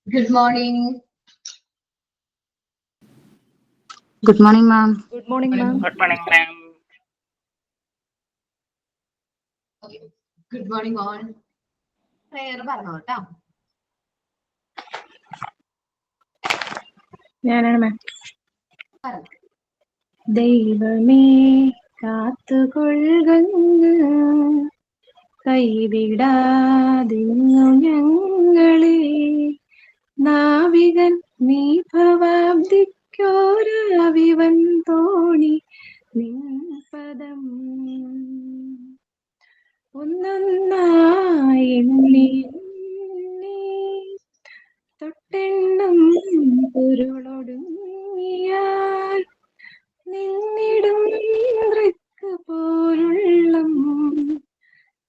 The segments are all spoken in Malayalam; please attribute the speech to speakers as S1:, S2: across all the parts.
S1: Good morning.
S2: Good morning, ma'am.
S3: Good morning, ma'am.
S4: Good morning, ma'am.
S1: Okay. Good morning, all. Prayer പറഞ്ഞോ കേട്ടോ.
S3: ഞാനാണ് മാം.
S1: പറഞ്ഞോ.
S3: ദൈവമേ കാത്തുകൊള്ളുന്നു കൈവിടാതിന്നു ഞങ്ങളെ നാവികൻ നീ ഭവാബ്ദിക്കോരാവിവൻ തോണി നിൻ പദം ഒന്നൊന്നായി എണ്ണി എണ്ണി തൊട്ടെണ്ണം പൊരുളൊടുങ്ങിയാൽ നിന്നിടും ദൃക്ക് പോരുള്ളം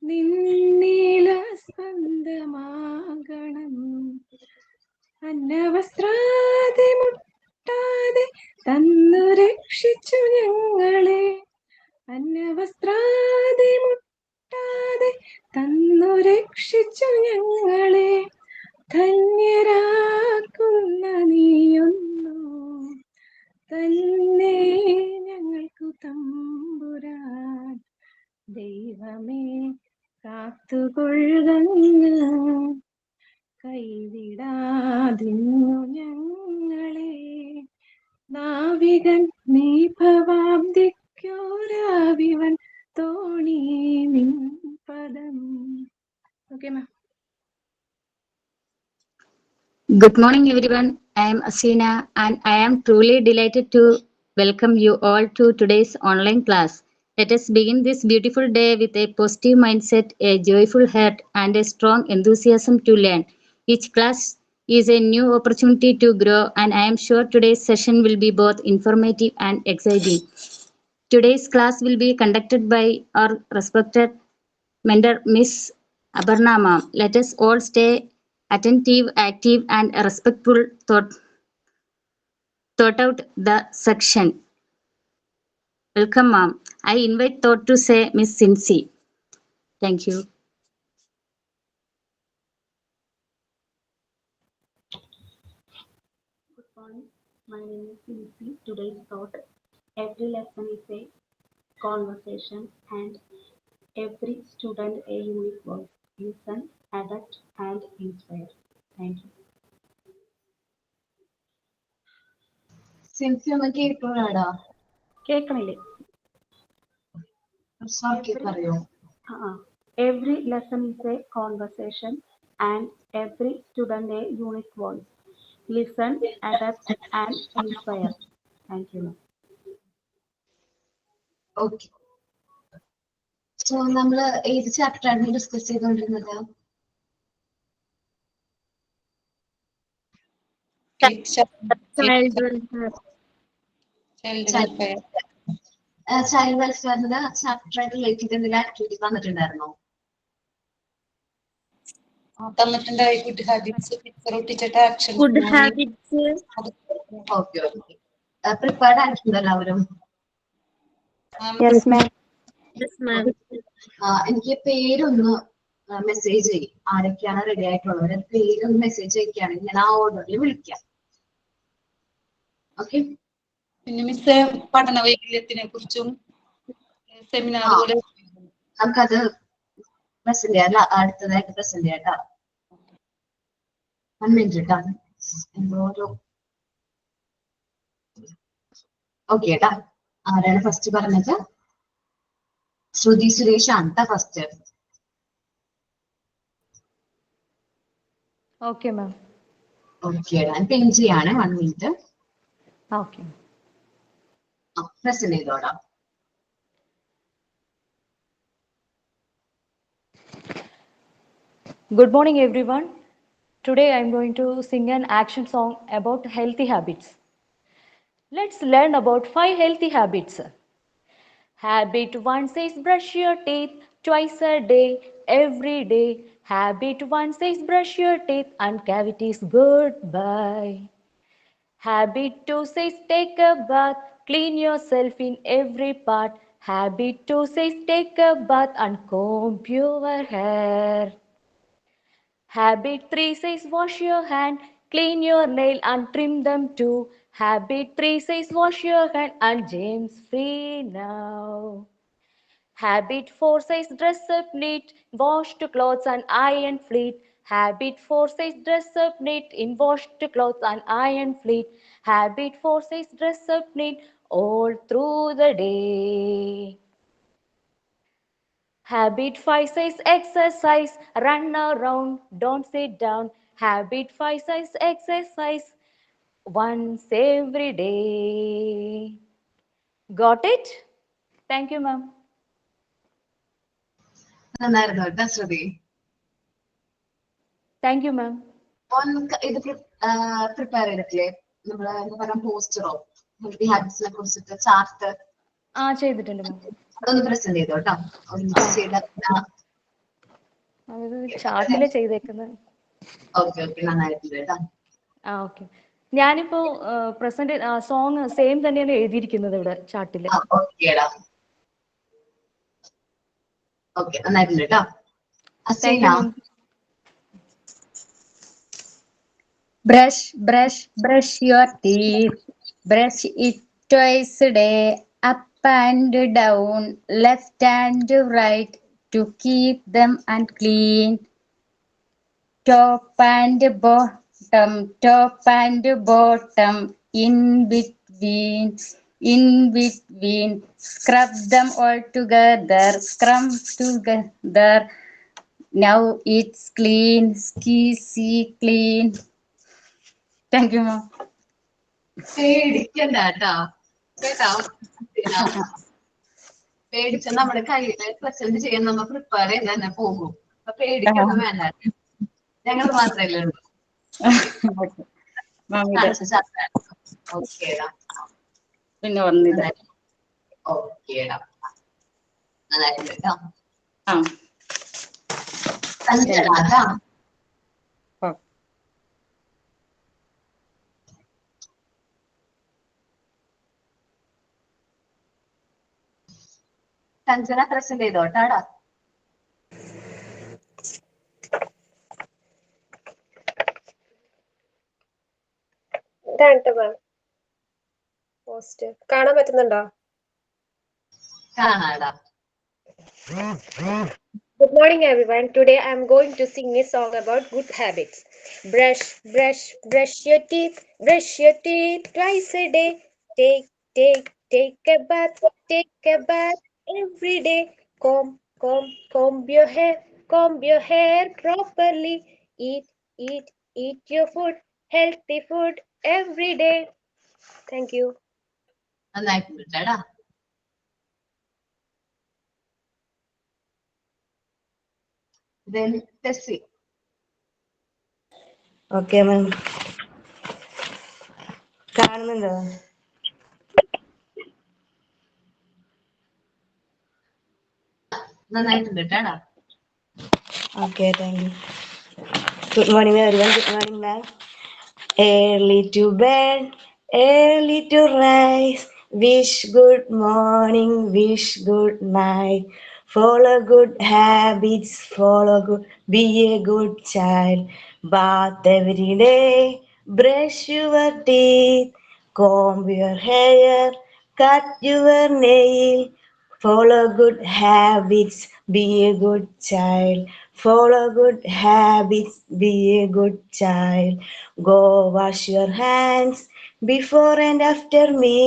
S3: നിന്നീല സ്പന്ദമാകണം അന്നവസ്ത്രാതി മുട്ടാതെ തന്നു രക്ഷിച്ചു ഞങ്ങളെ അന്നവസ്ത്രാതി മുട്ടാതെ തന്നു രക്ഷിച്ചു ഞങ്ങളെ ധന്യരാക്കുന്ന നീയൊന്നു തന്നെ ഞങ്ങൾക്കു തമ്പുരാൻ ദൈവമേ കാത്തുകൊള്ളുന്നു കൈവിടാതിന്നു ഞങ്ങളെ നാവികൻ നീ ഭവാബ്ദിക്കോരാവിവൻ തോണി നിൻ പദം. Okay ma'am.
S2: Good morning, everyone. I am Asina, and I am truly delighted to welcome you all to today's online class. Let us begin this beautiful day with a positive mindset, a joyful heart, and a strong enthusiasm to learn. Each class is a new opportunity to grow, and I am sure today's session will be both informative and exciting. Today's class will be conducted by our respected mentor, Miss Aparna ma'am. Let us all stay attentive, active, and respectful thought out the section. Welcome, ma'am. I invite thought to say Miss Cincy. Thank you.
S5: Good morning. My name is Lucy. Today's thought: every lesson is a conversation, and every student a unique voice. Listen, adapt, and inspire. Thank you.
S1: Sincy ഒന്ന് കേൾക്കണോടാ.
S5: കേൾക്കണില്ലേ?
S1: പറയോ.
S5: Every lesson is a conversation, and every student a unique voice. Listen, adapt, and inspire. Thank you.
S1: Okay. So നമ്മള് ഏത് ചാപ്റ്റർ ആണ് ഡിസ്കസ് ചെയ്തുകൊണ്ടിരുന്നത്? ചൈൽഡ് വെൽഫെയറിന്റെ ചാപ്റ്റർ റിലേറ്റഡ് എന്തെങ്കിലും ആക്ടിവിറ്റി തന്നിട്ടുണ്ടായിരുന്നോ?
S4: Good habits, action.
S3: Good habits.
S1: Okay okay. Prepared ആയിട്ടുണ്ട് എല്ലാവരും?
S3: Yes ma'am. Yes ma'am.
S1: എനിക്ക് പേരൊന്ന് മെസ്സേജ് ചെയ്യും. ആരൊക്കെയാണ് റെഡി ആയിട്ടുള്ളവർ പേരൊന്ന് മെസ്സേജ് അയക്കുകയാണെങ്കിൽ ഞാൻ ആ ഓർഡറിൽ വിളിക്കാം. ഓക്കെ.
S4: പിന്നെ മിസ് പഠന വൈകല്യത്തിനെ കുറിച്ചും സെമിനാറുകൾ
S1: നമുക്കത് പ്രസന്റ് ചെയ്യാം. അടുത്തതായിട്ട് പ്രസന്റ് ചെയ്യാം. 1 മിനിറ്റ് കേട്ടോ. എന്തോ ഓക്കെ കേട്ടാ. ആരാണ് ഫസ്റ്റ് പറഞ്ഞത്? ശ്രുതി സുരേഷ് ആണ് കേട്ടോ ഫസ്റ്റ്.
S3: Okay ma'am.
S1: ഓക്കെ, ഞാൻ പിൻ ചെയ്യാണ്. 1 മിനിറ്റ്.
S3: ഓക്കെ.
S1: പ്രസന്റ് ചെയ്തോടാം.
S6: Good morning, everyone. Today I am going to sing an action song about healthy habits. Let's learn about 5 healthy habits. Habit 1 says brush your teeth twice a day, every day. Habit 1 says brush your teeth and cavities goodbye. Habit 2 says take a bath, clean yourself in every part. Habit 2 says take a bath and comb your hair. Habit 3 says wash your hand, Clean your nail and trim them too. Habit 3 says wash your hand and germs free now. Habit 4 says dress up neat, wash to clothes and iron fleet. Habit 4 says dress up neat, in wash to clothes and iron fleet. Habit 4 says dress up neat all through the day. Habit 5 says exercise, run around, don't sit down. Habit 5 says exercise once every day. Got it? Thank you, ma'am.
S1: നന്നായിരുന്നു കേട്ടോ ശ്രുതി.
S6: Thank you, ma'am.
S1: ഇത് പ്രിപ്പയർ ചെയ്തിട്ടില്ലേ നമ്മള് എന്താ പറയാ പോസ്റ്ററോ ഹെൽത്തി ഹാബിറ്റ്സിനെ കുറിച്ചിട്ട് ചാർട്ട്
S6: ചെയ്തിട്ടുണ്ട് മാം.
S1: അതൊന്ന് പ്രസന്റ് ചെയ്തോ കേട്ടോ.
S6: അത് ചാർട്ടില് ചെയ്തേക്കുന്നത്.
S1: ഓക്കെ ഓക്കെ നന്നായിട്ടുണ്ട് കേട്ടോ.
S6: ഓക്കെ. ഞാനിപ്പോ പ്രസന്റ് സോങ് സെയിം തന്നെയാണ് എഴുതിയിരിക്കുന്നത് ഇവിടെ ചാർട്ടില്.
S1: ഓക്കേടാ. ഓക്കെ നന്നായിട്ടുണ്ട് കേട്ടോ.
S6: Thank you ma'am.
S2: Brush, brush, brush your teeth. Brush it twice a day, up and down, left and right, to keep them and clean. Top and bottom, top and bottom, in between, in between. Scrub them all together, scrub together. Now it's clean, squeezy clean. Thank you, ma'am.
S1: പേടിക്കണ്ട കേട്ടോ പേടിച്ച നമ്മുടെ കയ്യില് പ്രസന്റ് ചെയ്യാൻ നമ്മൾ പ്രിപ്പയർ ചെയ്ത് തന്നെ പോകും. അപ്പൊ പേടിക്കൊന്നും വേണ്ട, ഞങ്ങൾ മാത്രമല്ലേ ഉള്ളൂ. ഓക്കേടാ.
S2: പിന്നെ വന്നില്ല.
S1: ഓക്കേടാ നന്നായിട്ടുണ്ട് കേട്ടോ. സഞ്ജന പ്രസന്റ് ചെയ്തോട്ടാടാ.
S7: പോസ്റ്റ് കാണാൻ പറ്റുന്നുണ്ടോ?
S1: കാണാടാ.
S7: Good morning, everyone. Today I am going to sing a song about good habits. Brush, brush, brush your teeth. Brush your teeth twice a day. Take a bath. Take a bath every day. Comb your hair. Comb your hair properly. Eat your food. Healthy food every day. Thank you.
S1: നന്നായിട്ടുണ്ടാടാ. Then Tessie.
S8: Okay ma'am. കാണുന്നുണ്ടോ?
S1: നന്നായിട്ടുണ്ട് കേട്ടാടാ.
S8: Okay thank you. Good morning everyone. Good morning ma'am. Early to bed, early to rise. Wish good morning, wish good night. Follow good habits, follow good, be a good child. Bath every day, brush your teeth, comb your hair, cut your nail. Follow good habits, be a good child. Follow good habits, be a good child. Go wash your hands before and after me.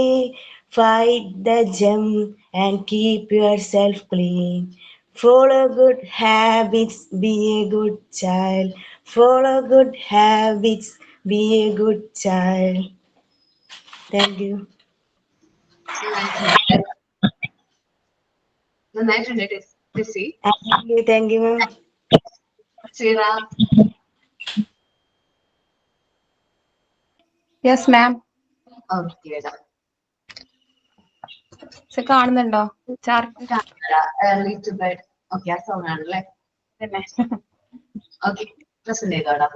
S8: Fight the germ and keep yourself clean. Follow good habits, be a good child. Follow good habits, be a good child. Thank you.
S1: നന്നായിട്ടുണ്ട് Tessie.
S8: Thank you, ma'am.
S1: Sreera.
S3: Yes ma'am.
S1: ഓക്കേടാ.
S3: കാണുന്നുണ്ടോ chart?
S1: Early to bed. Okay ആ സോങ് ആണല്ലേ. ഓക്കെ പ്രസന്റ് ചെയ്തോടാ.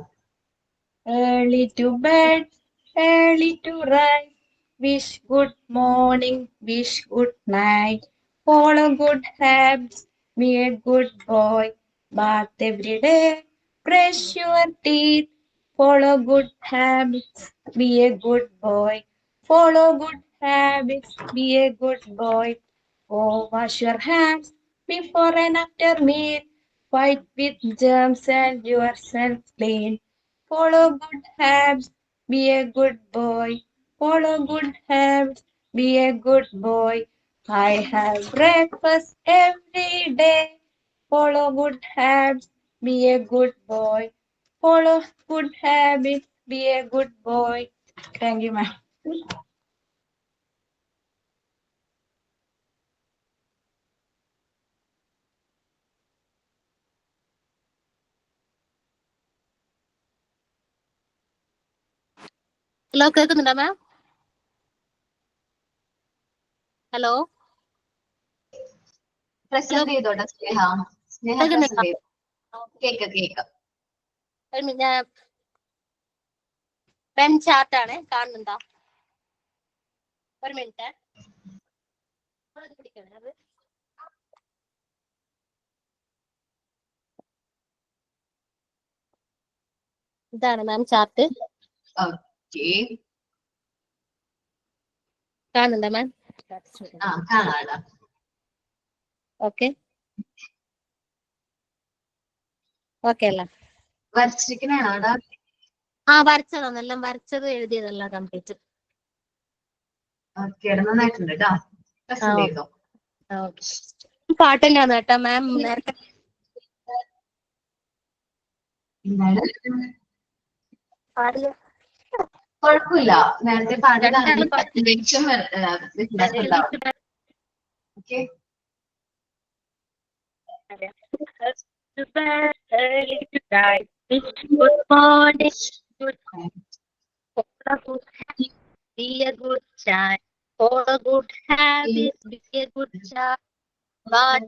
S3: Early to bed, early to rise. Wish good morning, wish good night. Follow good habits, be a good boy. Bath every day, brush your teeth. Follow good habits, be a good boy. Follow good habits, be a good boy. Oh, wash your hands before and after meal. Fight with germs and yourself clean. Follow good habits, be a good boy. Follow good habits, be a good boy. I have breakfast every day. Follow good habits, be a good boy. Follow good habits, be a good boy. Thank you, ma'am.
S9: Hello കേൾക്കുന്നുണ്ടോ മാം? ഹലോ
S1: പ്രസന്റ് ചെയ്തോട്ടെ സ്നേഹ. സ്നേഹ പ്രസന്റ് ചെയ്തു. കേക്കാം.
S9: ഞാൻ പെൻ ചാർട്ടാണ് കാണുന്നുണ്ടോ? ഒരു മിനിറ്റ്. ഇതാണ് മാം ചാർട്ട്. കാണുന്നുണ്ടോ മാം? ഓക്കെ ഓക്കെ അല്ല
S1: വരച്ചിരിക്കണാണോ?
S9: വരച്ചതാണ്, എല്ലാം വരച്ചത് എഴുതിയതല്ല കംപ്ലീറ്റ്.
S1: നന്നായിട്ടുണ്ട് കേട്ടോ. പ്രസന്റ് ചെയ്തോ.
S9: പാട്ട് തന്നെയാണ് കേട്ടോ മാം. നേരത്തെ
S1: കുഴപ്പമില്ല, നേരത്തെ പാടിയതാണ്. വ്യത്യാസം ഉണ്ടാവും. Okay.
S9: Good morning, be a good child, follow good habits, be a good child, but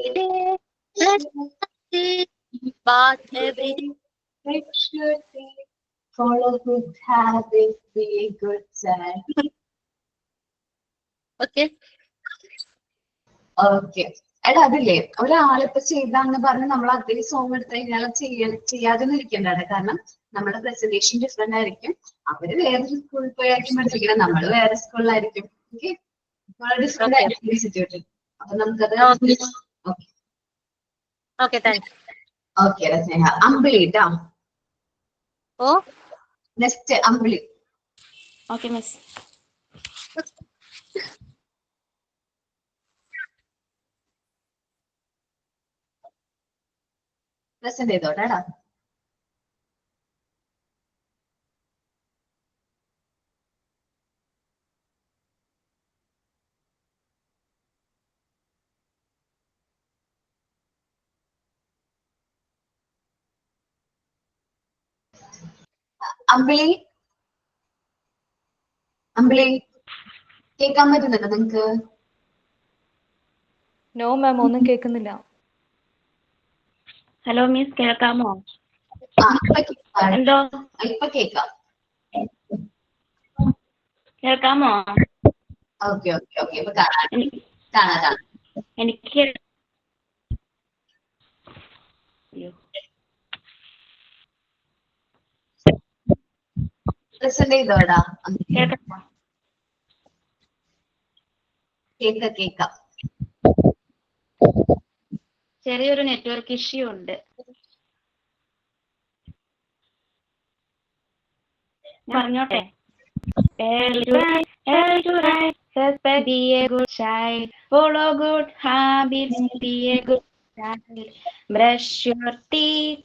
S9: every day, but every day,
S1: follow good habits, be a good child.
S9: Okay.
S1: Okay. എടാ അതില്ലേ, ഒരാളിപ്പോ ചെയ്താന്ന് പറഞ്ഞ് നമ്മൾ അതേ സോങ് എടുത്ത് കഴിഞ്ഞാൽ ചെയ്യാതെ ഇരിക്കേണ്ടതാണ്. കാരണം നമ്മുടെ പ്രസന്റേഷൻ ഡിഫറെന്റ് ആയിരിക്കും. അവര് വേറൊരു സ്കൂളിൽ പോയായിരിക്കും പഠിപ്പിക്കണം, നമ്മൾ വേറെ സ്കൂളിലായിരിക്കും. ഓക്കെ, ഡിഫറെന്റ് ആയിരിക്കും ഇൻസ്റ്റിറ്റ്യൂട്ടിൽ. അപ്പൊ നമുക്കത്
S9: okay thanks.
S1: Okay Sneha. Ambili ട്ടാ.
S9: Oh
S1: next Ambili.
S3: Okay miss.
S1: Present ചെയ്തോട്ടാ. അമ്പിളി കേൾക്കാൻ പറ്റുന്നുണ്ടോ നിങ്ങക്ക്?
S6: നോ മാം, ഒന്നും കേൾക്കുന്നില്ല.
S3: ഹലോ മിസ്, കേൾക്കാമോ?
S1: എന്തോ ഇപ്പൊ കേൾക്കാം.
S3: കേൾക്കാമോ?
S1: Okay okay okay. ഇപ്പൊ കാണാം.
S3: എനിക്ക്
S1: പ്രസന്റ് ചെയ്തോടാ. കേക്കാം.
S3: ചെറിയൊരു നെറ്റ്വർക്ക് ഇഷ്യൂ ഉണ്ട്. പറഞ്ഞോട്ടെ. Be a good child, follow good habits, be a good child. Brush your teeth,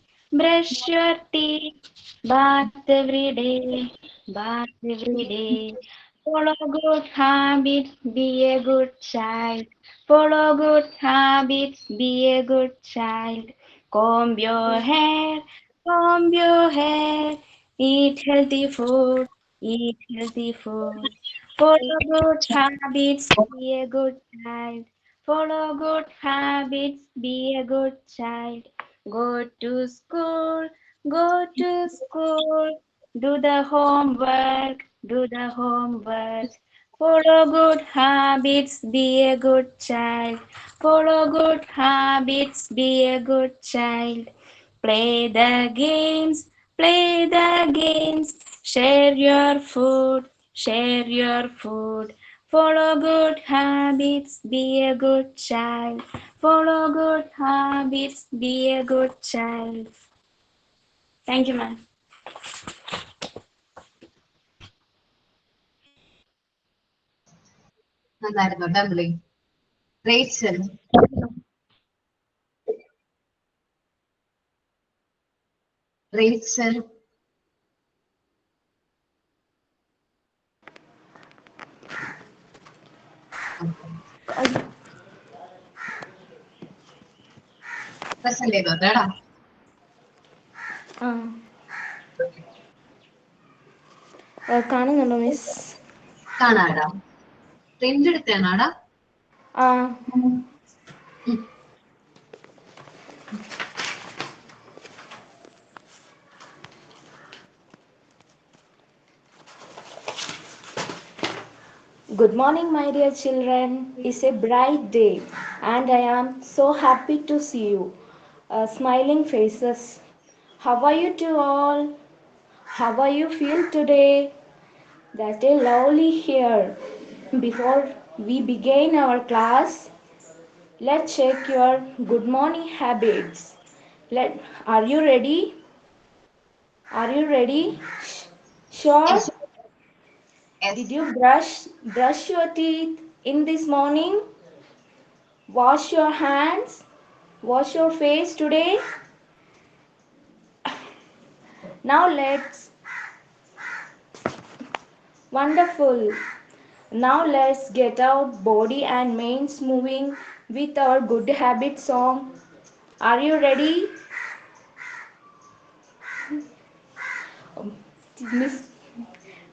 S3: bath every day. Follow good habits, be a good child. Follow good habits, be a good child. Comb your hair. Eat healthy food. Follow good habits, be a good child. Follow good habits, be a good child. Go to school. Do the homework. Follow good habits, be a good child. Follow good habits, be a good child. Play the games. play the games, share your food, share your food. Follow good habits, be a good child. Follow good habits, be a good child. Thank you, ma'am.
S1: നന്നായിരുന്നു ഡംബ്ലി. റേച്ചൽ. റേച്ചൽ. പ്രസന്റ് ചെയ്തോട്ടാ.
S3: കാണുന്നുണ്ടോ മിസ്?
S1: കാണാടാ. പ്രിന്റ് എടുത്താണാടാ?
S3: ആ. Good morning, my dear children. It's a bright day, and I am so happy to see you. Smiling faces. How are you two all? How are you feel today? That a lovely here. Before we begin our class, let's check your good morning habits. Are you ready? Are you ready? Sure.
S1: Yes.
S3: Did you brush your teeth in this morning? Wash your hands? Wash your face today? Now let's wonderful. Now let's get our body and minds moving with our good habit song. Are you ready? Miss.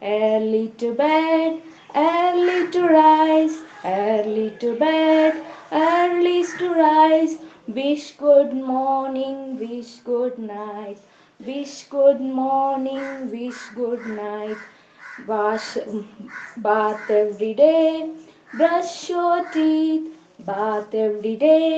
S3: Early to bed, early to rise, early to bed, early to rise. Wish good morning, wish good night. Wish good morning, wish good night. Wash, bath every day, brush your teeth. Bath every day,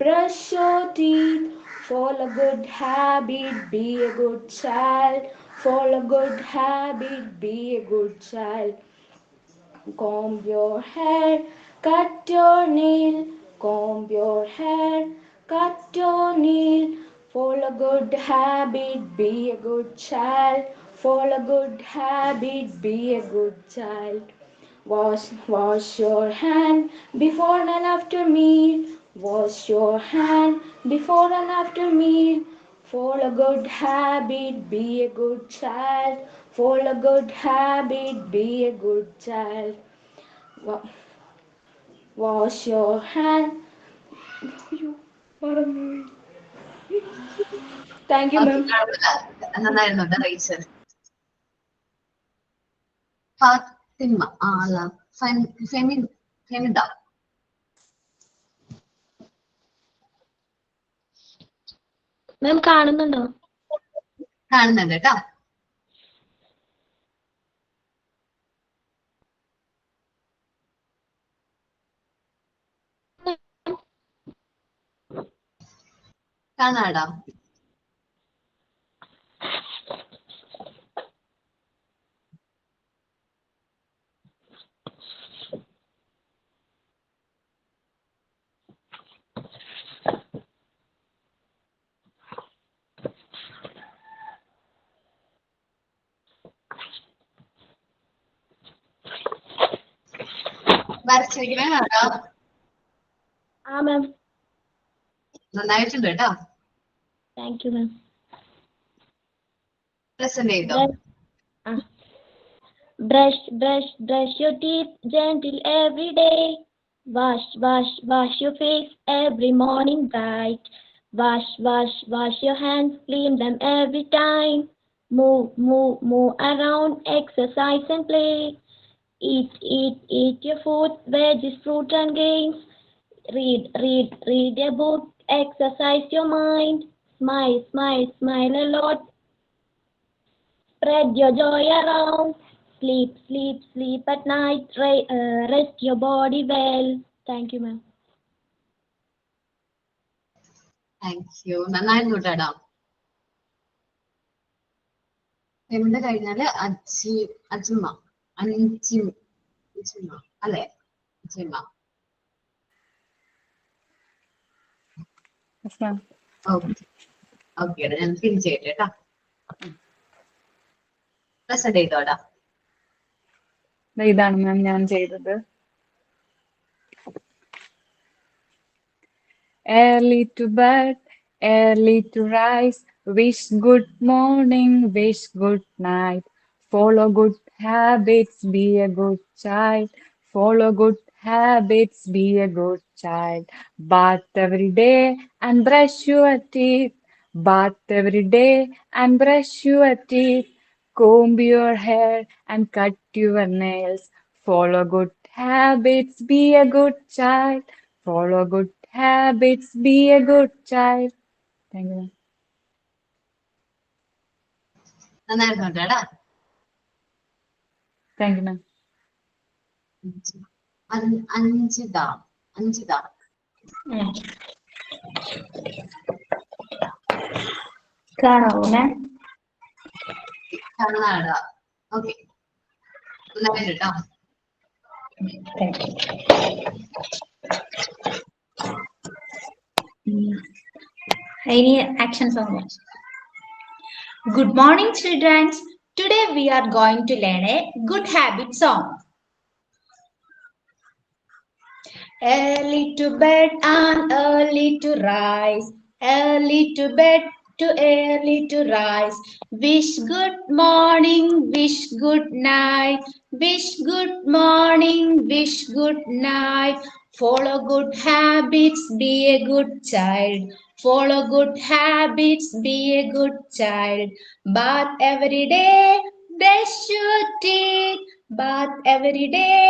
S3: brush your teeth. Follow good habit, be a good child. Follow good habit, be a good child. Comb your hair, cut your nail. Comb your hair, cut your nail. Follow good habit, be a good child. Follow good habit, be a good child. Wash your hand before and after meal. Wash your hand before and after meal. Follow good habit, be a good child. Follow good habit, be a good child. Wash your hand. Thank you, ma'am.
S1: നന്നായിരുന്നു റേച്ചൽ. ഫാത്തിമ. ഫെമിദ.
S9: മാം കാണുന്നുണ്ടോ?
S1: കാണുന്നുണ്ട് കേട്ടോ. കാണാടാ. വരച്ചിരിക്കണേടാ.
S9: ആ മാം.
S1: നന്നായിട്ടുണ്ട് കേട്ടോ.
S9: Thank you ma'am.
S1: പ്രസന്റ് ചെയ്തോ.
S9: Brush your teeth gentle every day. Wash your face every morning bright. Wash your hands, clean them every time. Move around, exercise and play. Eat your food, veggies, fruit and grains. Read a book, exercise your mind. Smile a lot. Spread your joy around. Sleep at night. Rest your body well. Thank you, ma'am.
S1: Thank you. നന്നായിരുന്നു കേട്ടോ. എന്റെ കഴിഞ്ഞാല് അജിമ അജിമ അല്ലെ അജിമ.
S2: Yes, ma'am.
S1: ഓക്കെ ഞാൻ ഫിൽ ചെയ്യട്ടെ കേട്ടാ. പ്രസന്റ് ചെയ്തോടാ.
S2: ഇതാണ് മാം ഞാൻ ചെയ്തത്. Early to bed, early to rise, wish good morning, wish good night. Follow good habits, be a good child. Follow good habits, be a good child. Bath every day and brush your teeth. Bath every day and brush your teeth. Comb your hair and cut your nails. Follow good habits, be a good child. Follow good habits, be a good child. Thank you, ma'am.
S1: നന്നായിരുന്നു കേട്ടാ.
S2: Thank you, ma'am.
S1: അഞ്ചിത
S3: കാണാവോ മാം?
S1: കർണാടക. ഓക്കെ നന്നായിട്ട് കേട്ടോ.
S3: ഇനി action song. Good morning, children. Today we are going to learn a good habit song. Early to bed and early to rise. Early to bed to early to rise. Wish good morning, wish good night. Wish good morning, wish good night. Follow good habits, be a good child. Follow good habits, be a good child. Bath every day, brush your teeth. Bath every day,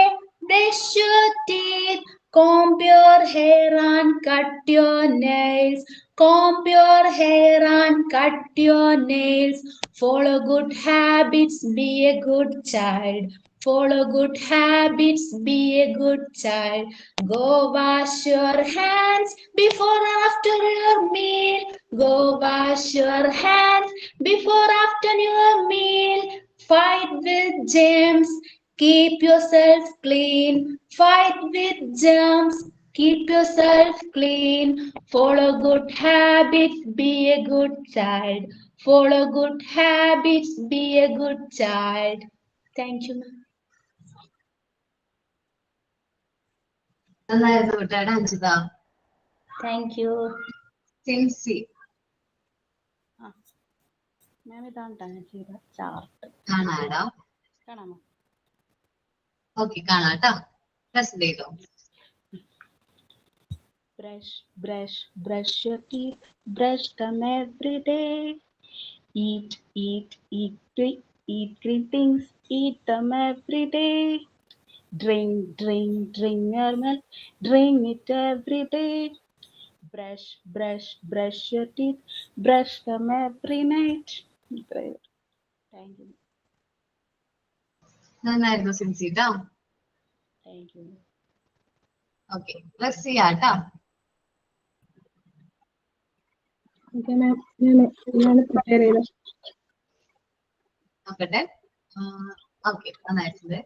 S3: brush your teeth. Comb your hair and cut your nails. Comb your hair and cut your nails. Follow good habits, be a good child. Follow good habits, be a good child. Go wash your hands before and after your meal. Go wash your hands before after your meal. Fight with germs, keep yourself clean. Fight with germs, keep yourself clean. Follow good habits, be a good child. Follow good habits, be a good child. Thank you, ma'am.
S1: നന്നായിരുന്നു കേട്ടാ അഞ്ചിത.
S3: Thank you.
S1: സിൻസി
S5: മാം ഇതാണ് ഞാൻ ചെയ്ത ചാർട്ട്.
S1: കാണാടാ.
S5: കാണാമോ?
S1: ഓക്കെ കാണാട്ടാ. പ്രസന്റ് ചെയ്തോ.
S5: Brush your teeth, brush them every day. Eat green things, eat them every day. Drink your milk, drink it every day. Brush your teeth, brush them every night. Thank you.
S1: നന്നായിരുന്നു സിൻസി ട്ടാ.
S5: Thank you.
S1: ഓക്കെ പ്ലസ് ചെയ്യാട്ടാ.
S5: Okay, ma'am. ഞാൻ പ്രിപ്പയർ ചെയ്തു.
S1: നോക്കട്ടെ. ഓക്കെ നന്നായിട്ടുണ്ട്.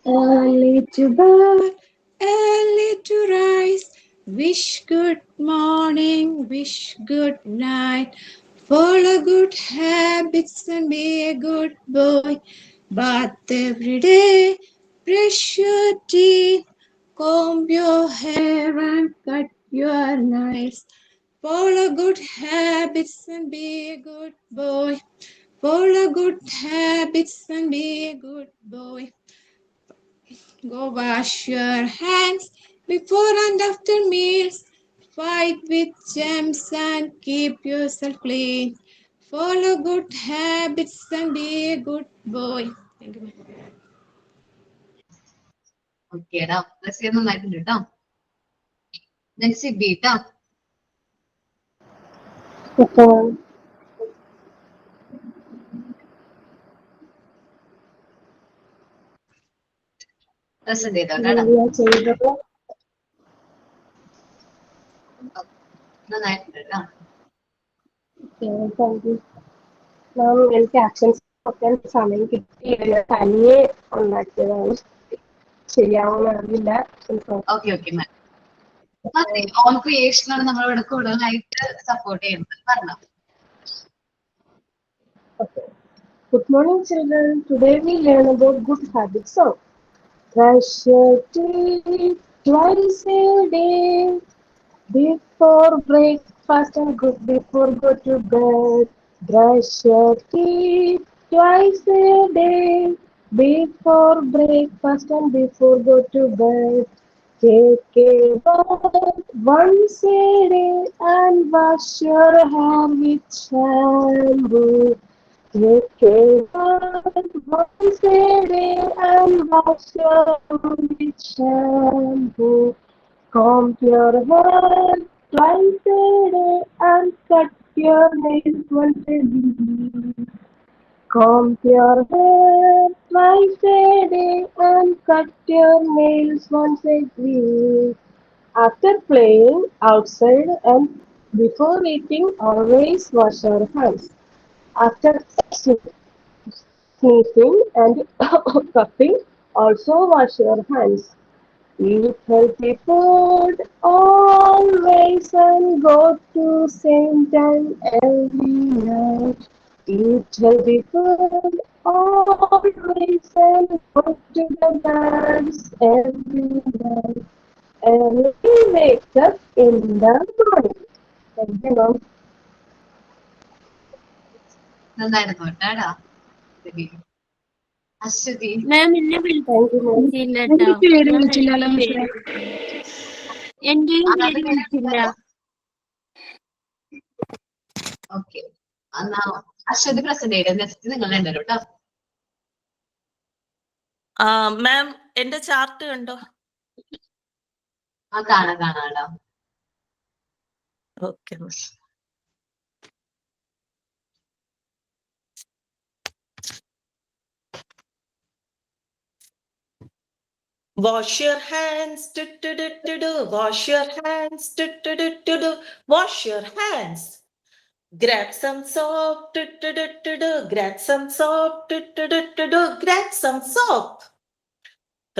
S3: Early to bed, early to rise. Wish good morning, wish good night. Follow good habits and be a good boy. Bath every day, brush your teeth, comb your hair and cut your nails. Follow good habits and be a good boy. Follow good habits and be a good boy. Go wash your hands before and after meals. Fight with germs and keep yourself clean. Follow good habits and be a good boy. Thank you, ma'am.
S1: ഓക്കേടാ പ്ലസ് ചെയ്യാൻ നന്നായിട്ടുണ്ട് കേട്ടോ. സിബി ട്ടാ. പ്രസന്റ് ചെയ്തോട്ടാ. നന്നായിട്ടുണ്ട് കേട്ടോ.
S10: താങ്ക് യു മാം. എനിക്ക് ആക്ഷൻസ് നോക്കാൻ സമയം കിട്ടിയില്ല, തനിയെ ഉണ്ടാക്കിയതാണ്. ശരിയാവുമെന്ന് അറിയില്ല.
S1: Okay okay ma'am. അതെ, ഓൺ ക്രിയേഷൻ ആണ് നമ്മളിവിടെ കൂടുതലായിട്ട് സപ്പോർട്ട് ചെയ്യുന്നത്. പറഞ്ഞോ.
S10: Okay. Good morning, children. Today we learn about good habits. So, brush your teeth twice a day before breakfast and good before go to bed. Brush your teeth twice a day before breakfast and before go to bed. Take a bath once a day and wash your hair with shampoo. Take a bath once a day and wash your hair with shampoo. Comb your hair twice a day and cut your nails once a week. Comb your hair twice a day and cut your nails once a week. After playing outside and before eating, always wash your hands. After sneezing and coughing, also wash your hands. Eat healthy food always and go to same time every night. Eat healthy food always and go to the bed every night. Early wake up in the morning. Thank you, ma'am.
S1: നന്നായിരുന്നു കേട്ടാടാ. ശരി. അശ്വതി.
S9: മാം എന്നെ വിളിച്ചില്ല കേട്ടോ. എന്റെയും പേര് വിളിച്ചില്ല.
S1: ഓക്കെ, എന്നാ അശ്വതി പ്രസന്റ് ചെയ്ത് നെക്സ്റ്റ് നിങ്ങൾ രണ്ടുപേരും കേട്ടോ.
S11: മാം എന്റെ ചാർട്ട് കണ്ടോ?
S1: കാണാടാ.
S11: Okay. Wash your hands, wash your hands, wash your hands. Grab some soap, grab some soap, grab some soap.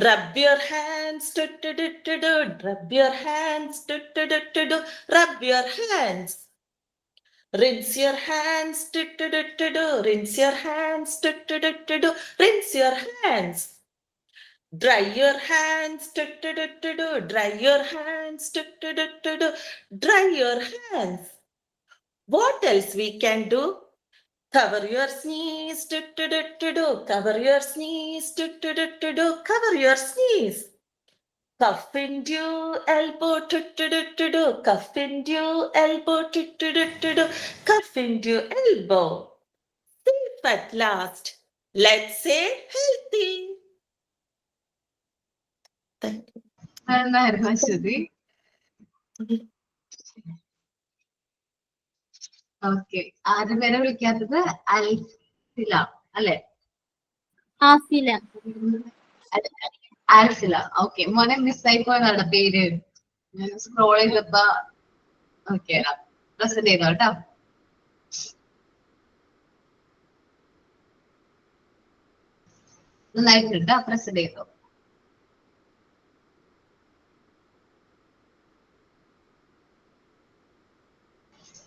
S11: Rub your hands, rub your hands, rub your hands. Rinse your hands, rinse your hands, rinse your hands. Dry your hands, dry your hands, dry your hands. What else we can do? Cover your sneeze, cover your sneeze, cover your sneeze. Cuff into elbow, cuff into elbow, cuff into elbow. Safe at last. Let's say healthy. Thank you.
S1: നന്നായിരുന്നു അശ്വതി. ഓക്കെ, ആരും പേരെ വിളിക്കാത്തത് അൽഫില അല്ലെ? ആൽഫില. ഓക്കെ, മോനെ മിസ്സായി പോയതാണ് പേര്. ഞാൻ സ്ക്രോൾ ചെയ്തപ്പോ. ഓക്കെ, പ്രസന്റ് ചെയ്തോ കേട്ടോ. നന്നായിട്ട് കേട്ടോ, പ്രസന്റ് ചെയ്തോ.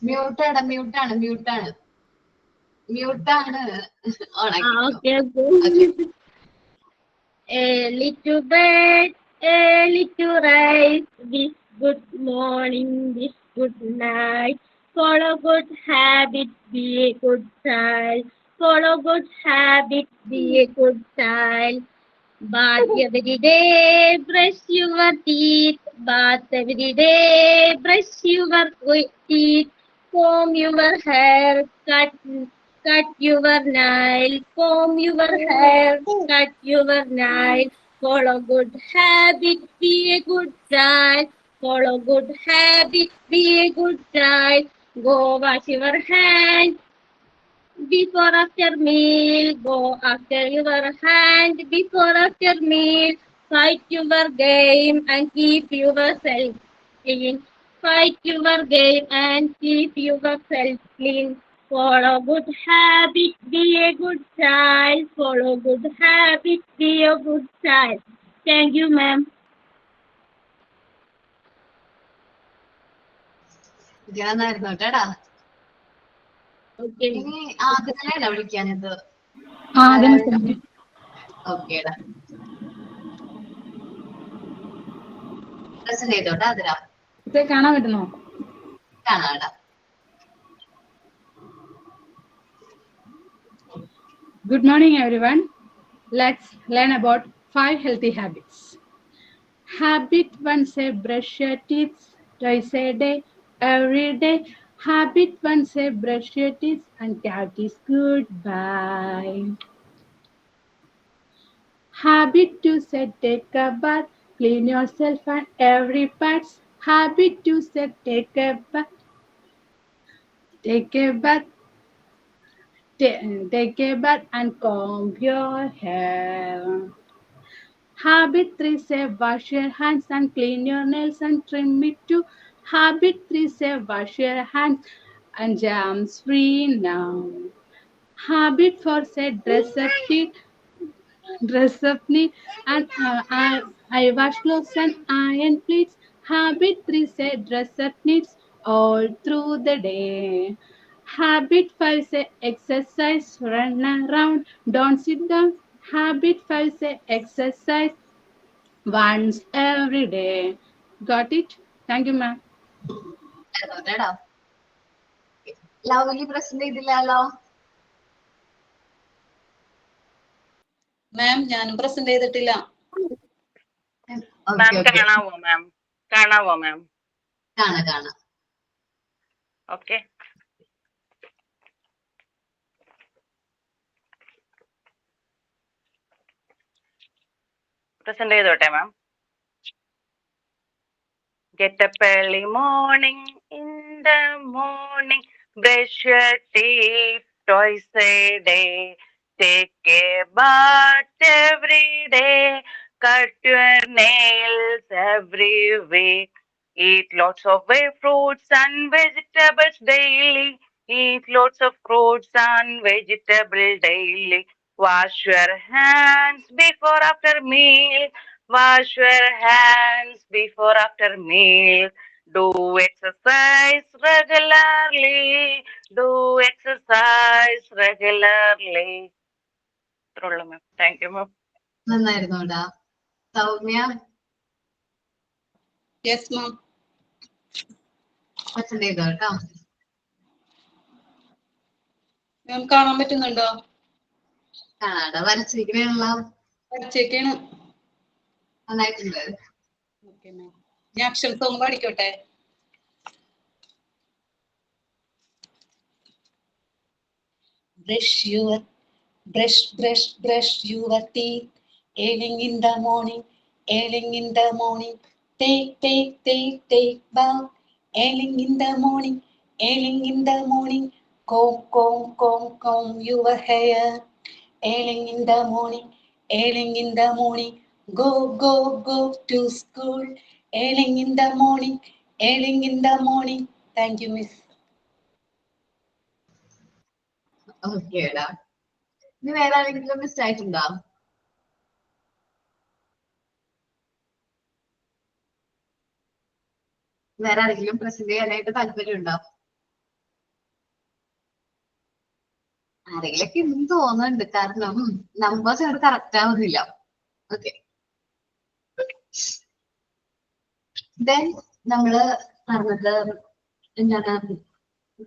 S1: മ്യൂട്ടാണ്.
S9: Early to bed, early to rise. Wish good morning, wish good night. Follow good habits, be a good child. Follow good habits, be a good child. Bath every day, brush your teeth. Bath every day, brush your teeth. Comb your hair, cut your nail. Comb your hair, cut your nail. Follow good habits, be a good child. Follow good habits, be a good child. Go wash your hands before after meal. Go after your hand before after meal. Fight your game and keep yourself clean. fight your game and keep yourself clean. Follow good habits, be a good child. Follow good habits, be a good child. Thank you, ma'am.
S1: നന്നായിരുന്നു കേട്ടാ.
S9: Okay.
S1: ഇനി ആദ്യത്തിലാണ് വിളിക്കാനിത്. ഓക്കേടാ, പ്രസന്റ് ചെയ്തോട്ടാ അതിരാ.
S12: കാണാൻ പറ്റുന്നോ?
S1: കാണാടാ.
S12: Good morning, everyone. Let's learn about 5 healthy habits. Habit 1, say brush your teeth twice a day, every day. Habit 1, say brush your teeth and cat is goodbye. Habit 2, say take a bath, clean yourself and every part. Habit 2, say take a bath, take a bath and comb your hair. Habit 3, say wash your hands and clean your nails and trim it too. Habit 3, say wash your hands and germs free now. Habit 4, say dress up neat and I wash clothes and iron pleats. Habit 3, say dress up neat all through the day. Habit 5, say exercise, run around, don't sit down. Habit 5, say exercise once every day. Got it? Thank you, ma'am.
S1: Lovely present ചെയ്തില്ലല്ലോ.
S4: മാം ഞാനും പ്രസന്റ് ചെയ്തിട്ടില്ല.
S13: കാണാവോ മാം?
S1: കാണാം.
S13: ഓക്കെ. പ്രസന്റ് ചെയ്തോട്ടെ മാം. Get up early morning, in the morning, brush your teeth twice a day, take a bath every day, cut your nails every week, eat lots of fruits and vegetables daily, eat lots of fruits and vegetables daily, wash your hands before after meal, wash your hands before after meal. Do exercise regularly. Do exercise regularly. ഇത്രയുള്ളൂ മാം. Thank you ma'am.
S1: നന്നായിരുന്നോടാ. സൗമ്യ?
S4: Yes ma'am.
S1: പ്രസന്റ് ചെയ്തോ കേട്ടോ.
S4: മാം കാണാൻ പറ്റുന്നുണ്ടോ?
S1: കാണാടാ. വരച്ചിരിക്കണേണല്ലോ.
S4: വരച്ചേക്കാണ്.
S1: നന്നായിട്ടുണ്ട്.
S4: Okay ma'am. ഞാൻ അക്ഷരം സോങ് പഠിക്കോട്ടെ. Brush your teeth, ailing in the morning, take bath, ailing in the morning, comb your hair, ailing in the morning, go to school, ailing in the morning. Thank you, miss.
S1: ഓക്കേടാ. ഇനി വേറെ ആരെങ്കിലും മിസ് ആയിട്ടുണ്ടോ? വേറെ ആരെങ്കിലും പ്രസന്റ് ചെയ്യാനായിട്ട് താല്പര്യമുണ്ടോ? ആരെങ്കിലൊക്കെ ഇന്ന് തോന്നുന്നുണ്ട്, കാരണം നമ്പേഴ്സ് അവിടെ കറക്റ്റ് ആവുന്നില്ല. ഓക്കെ. ദെൻ നമ്മള് പറഞ്ഞത് എന്താണ്,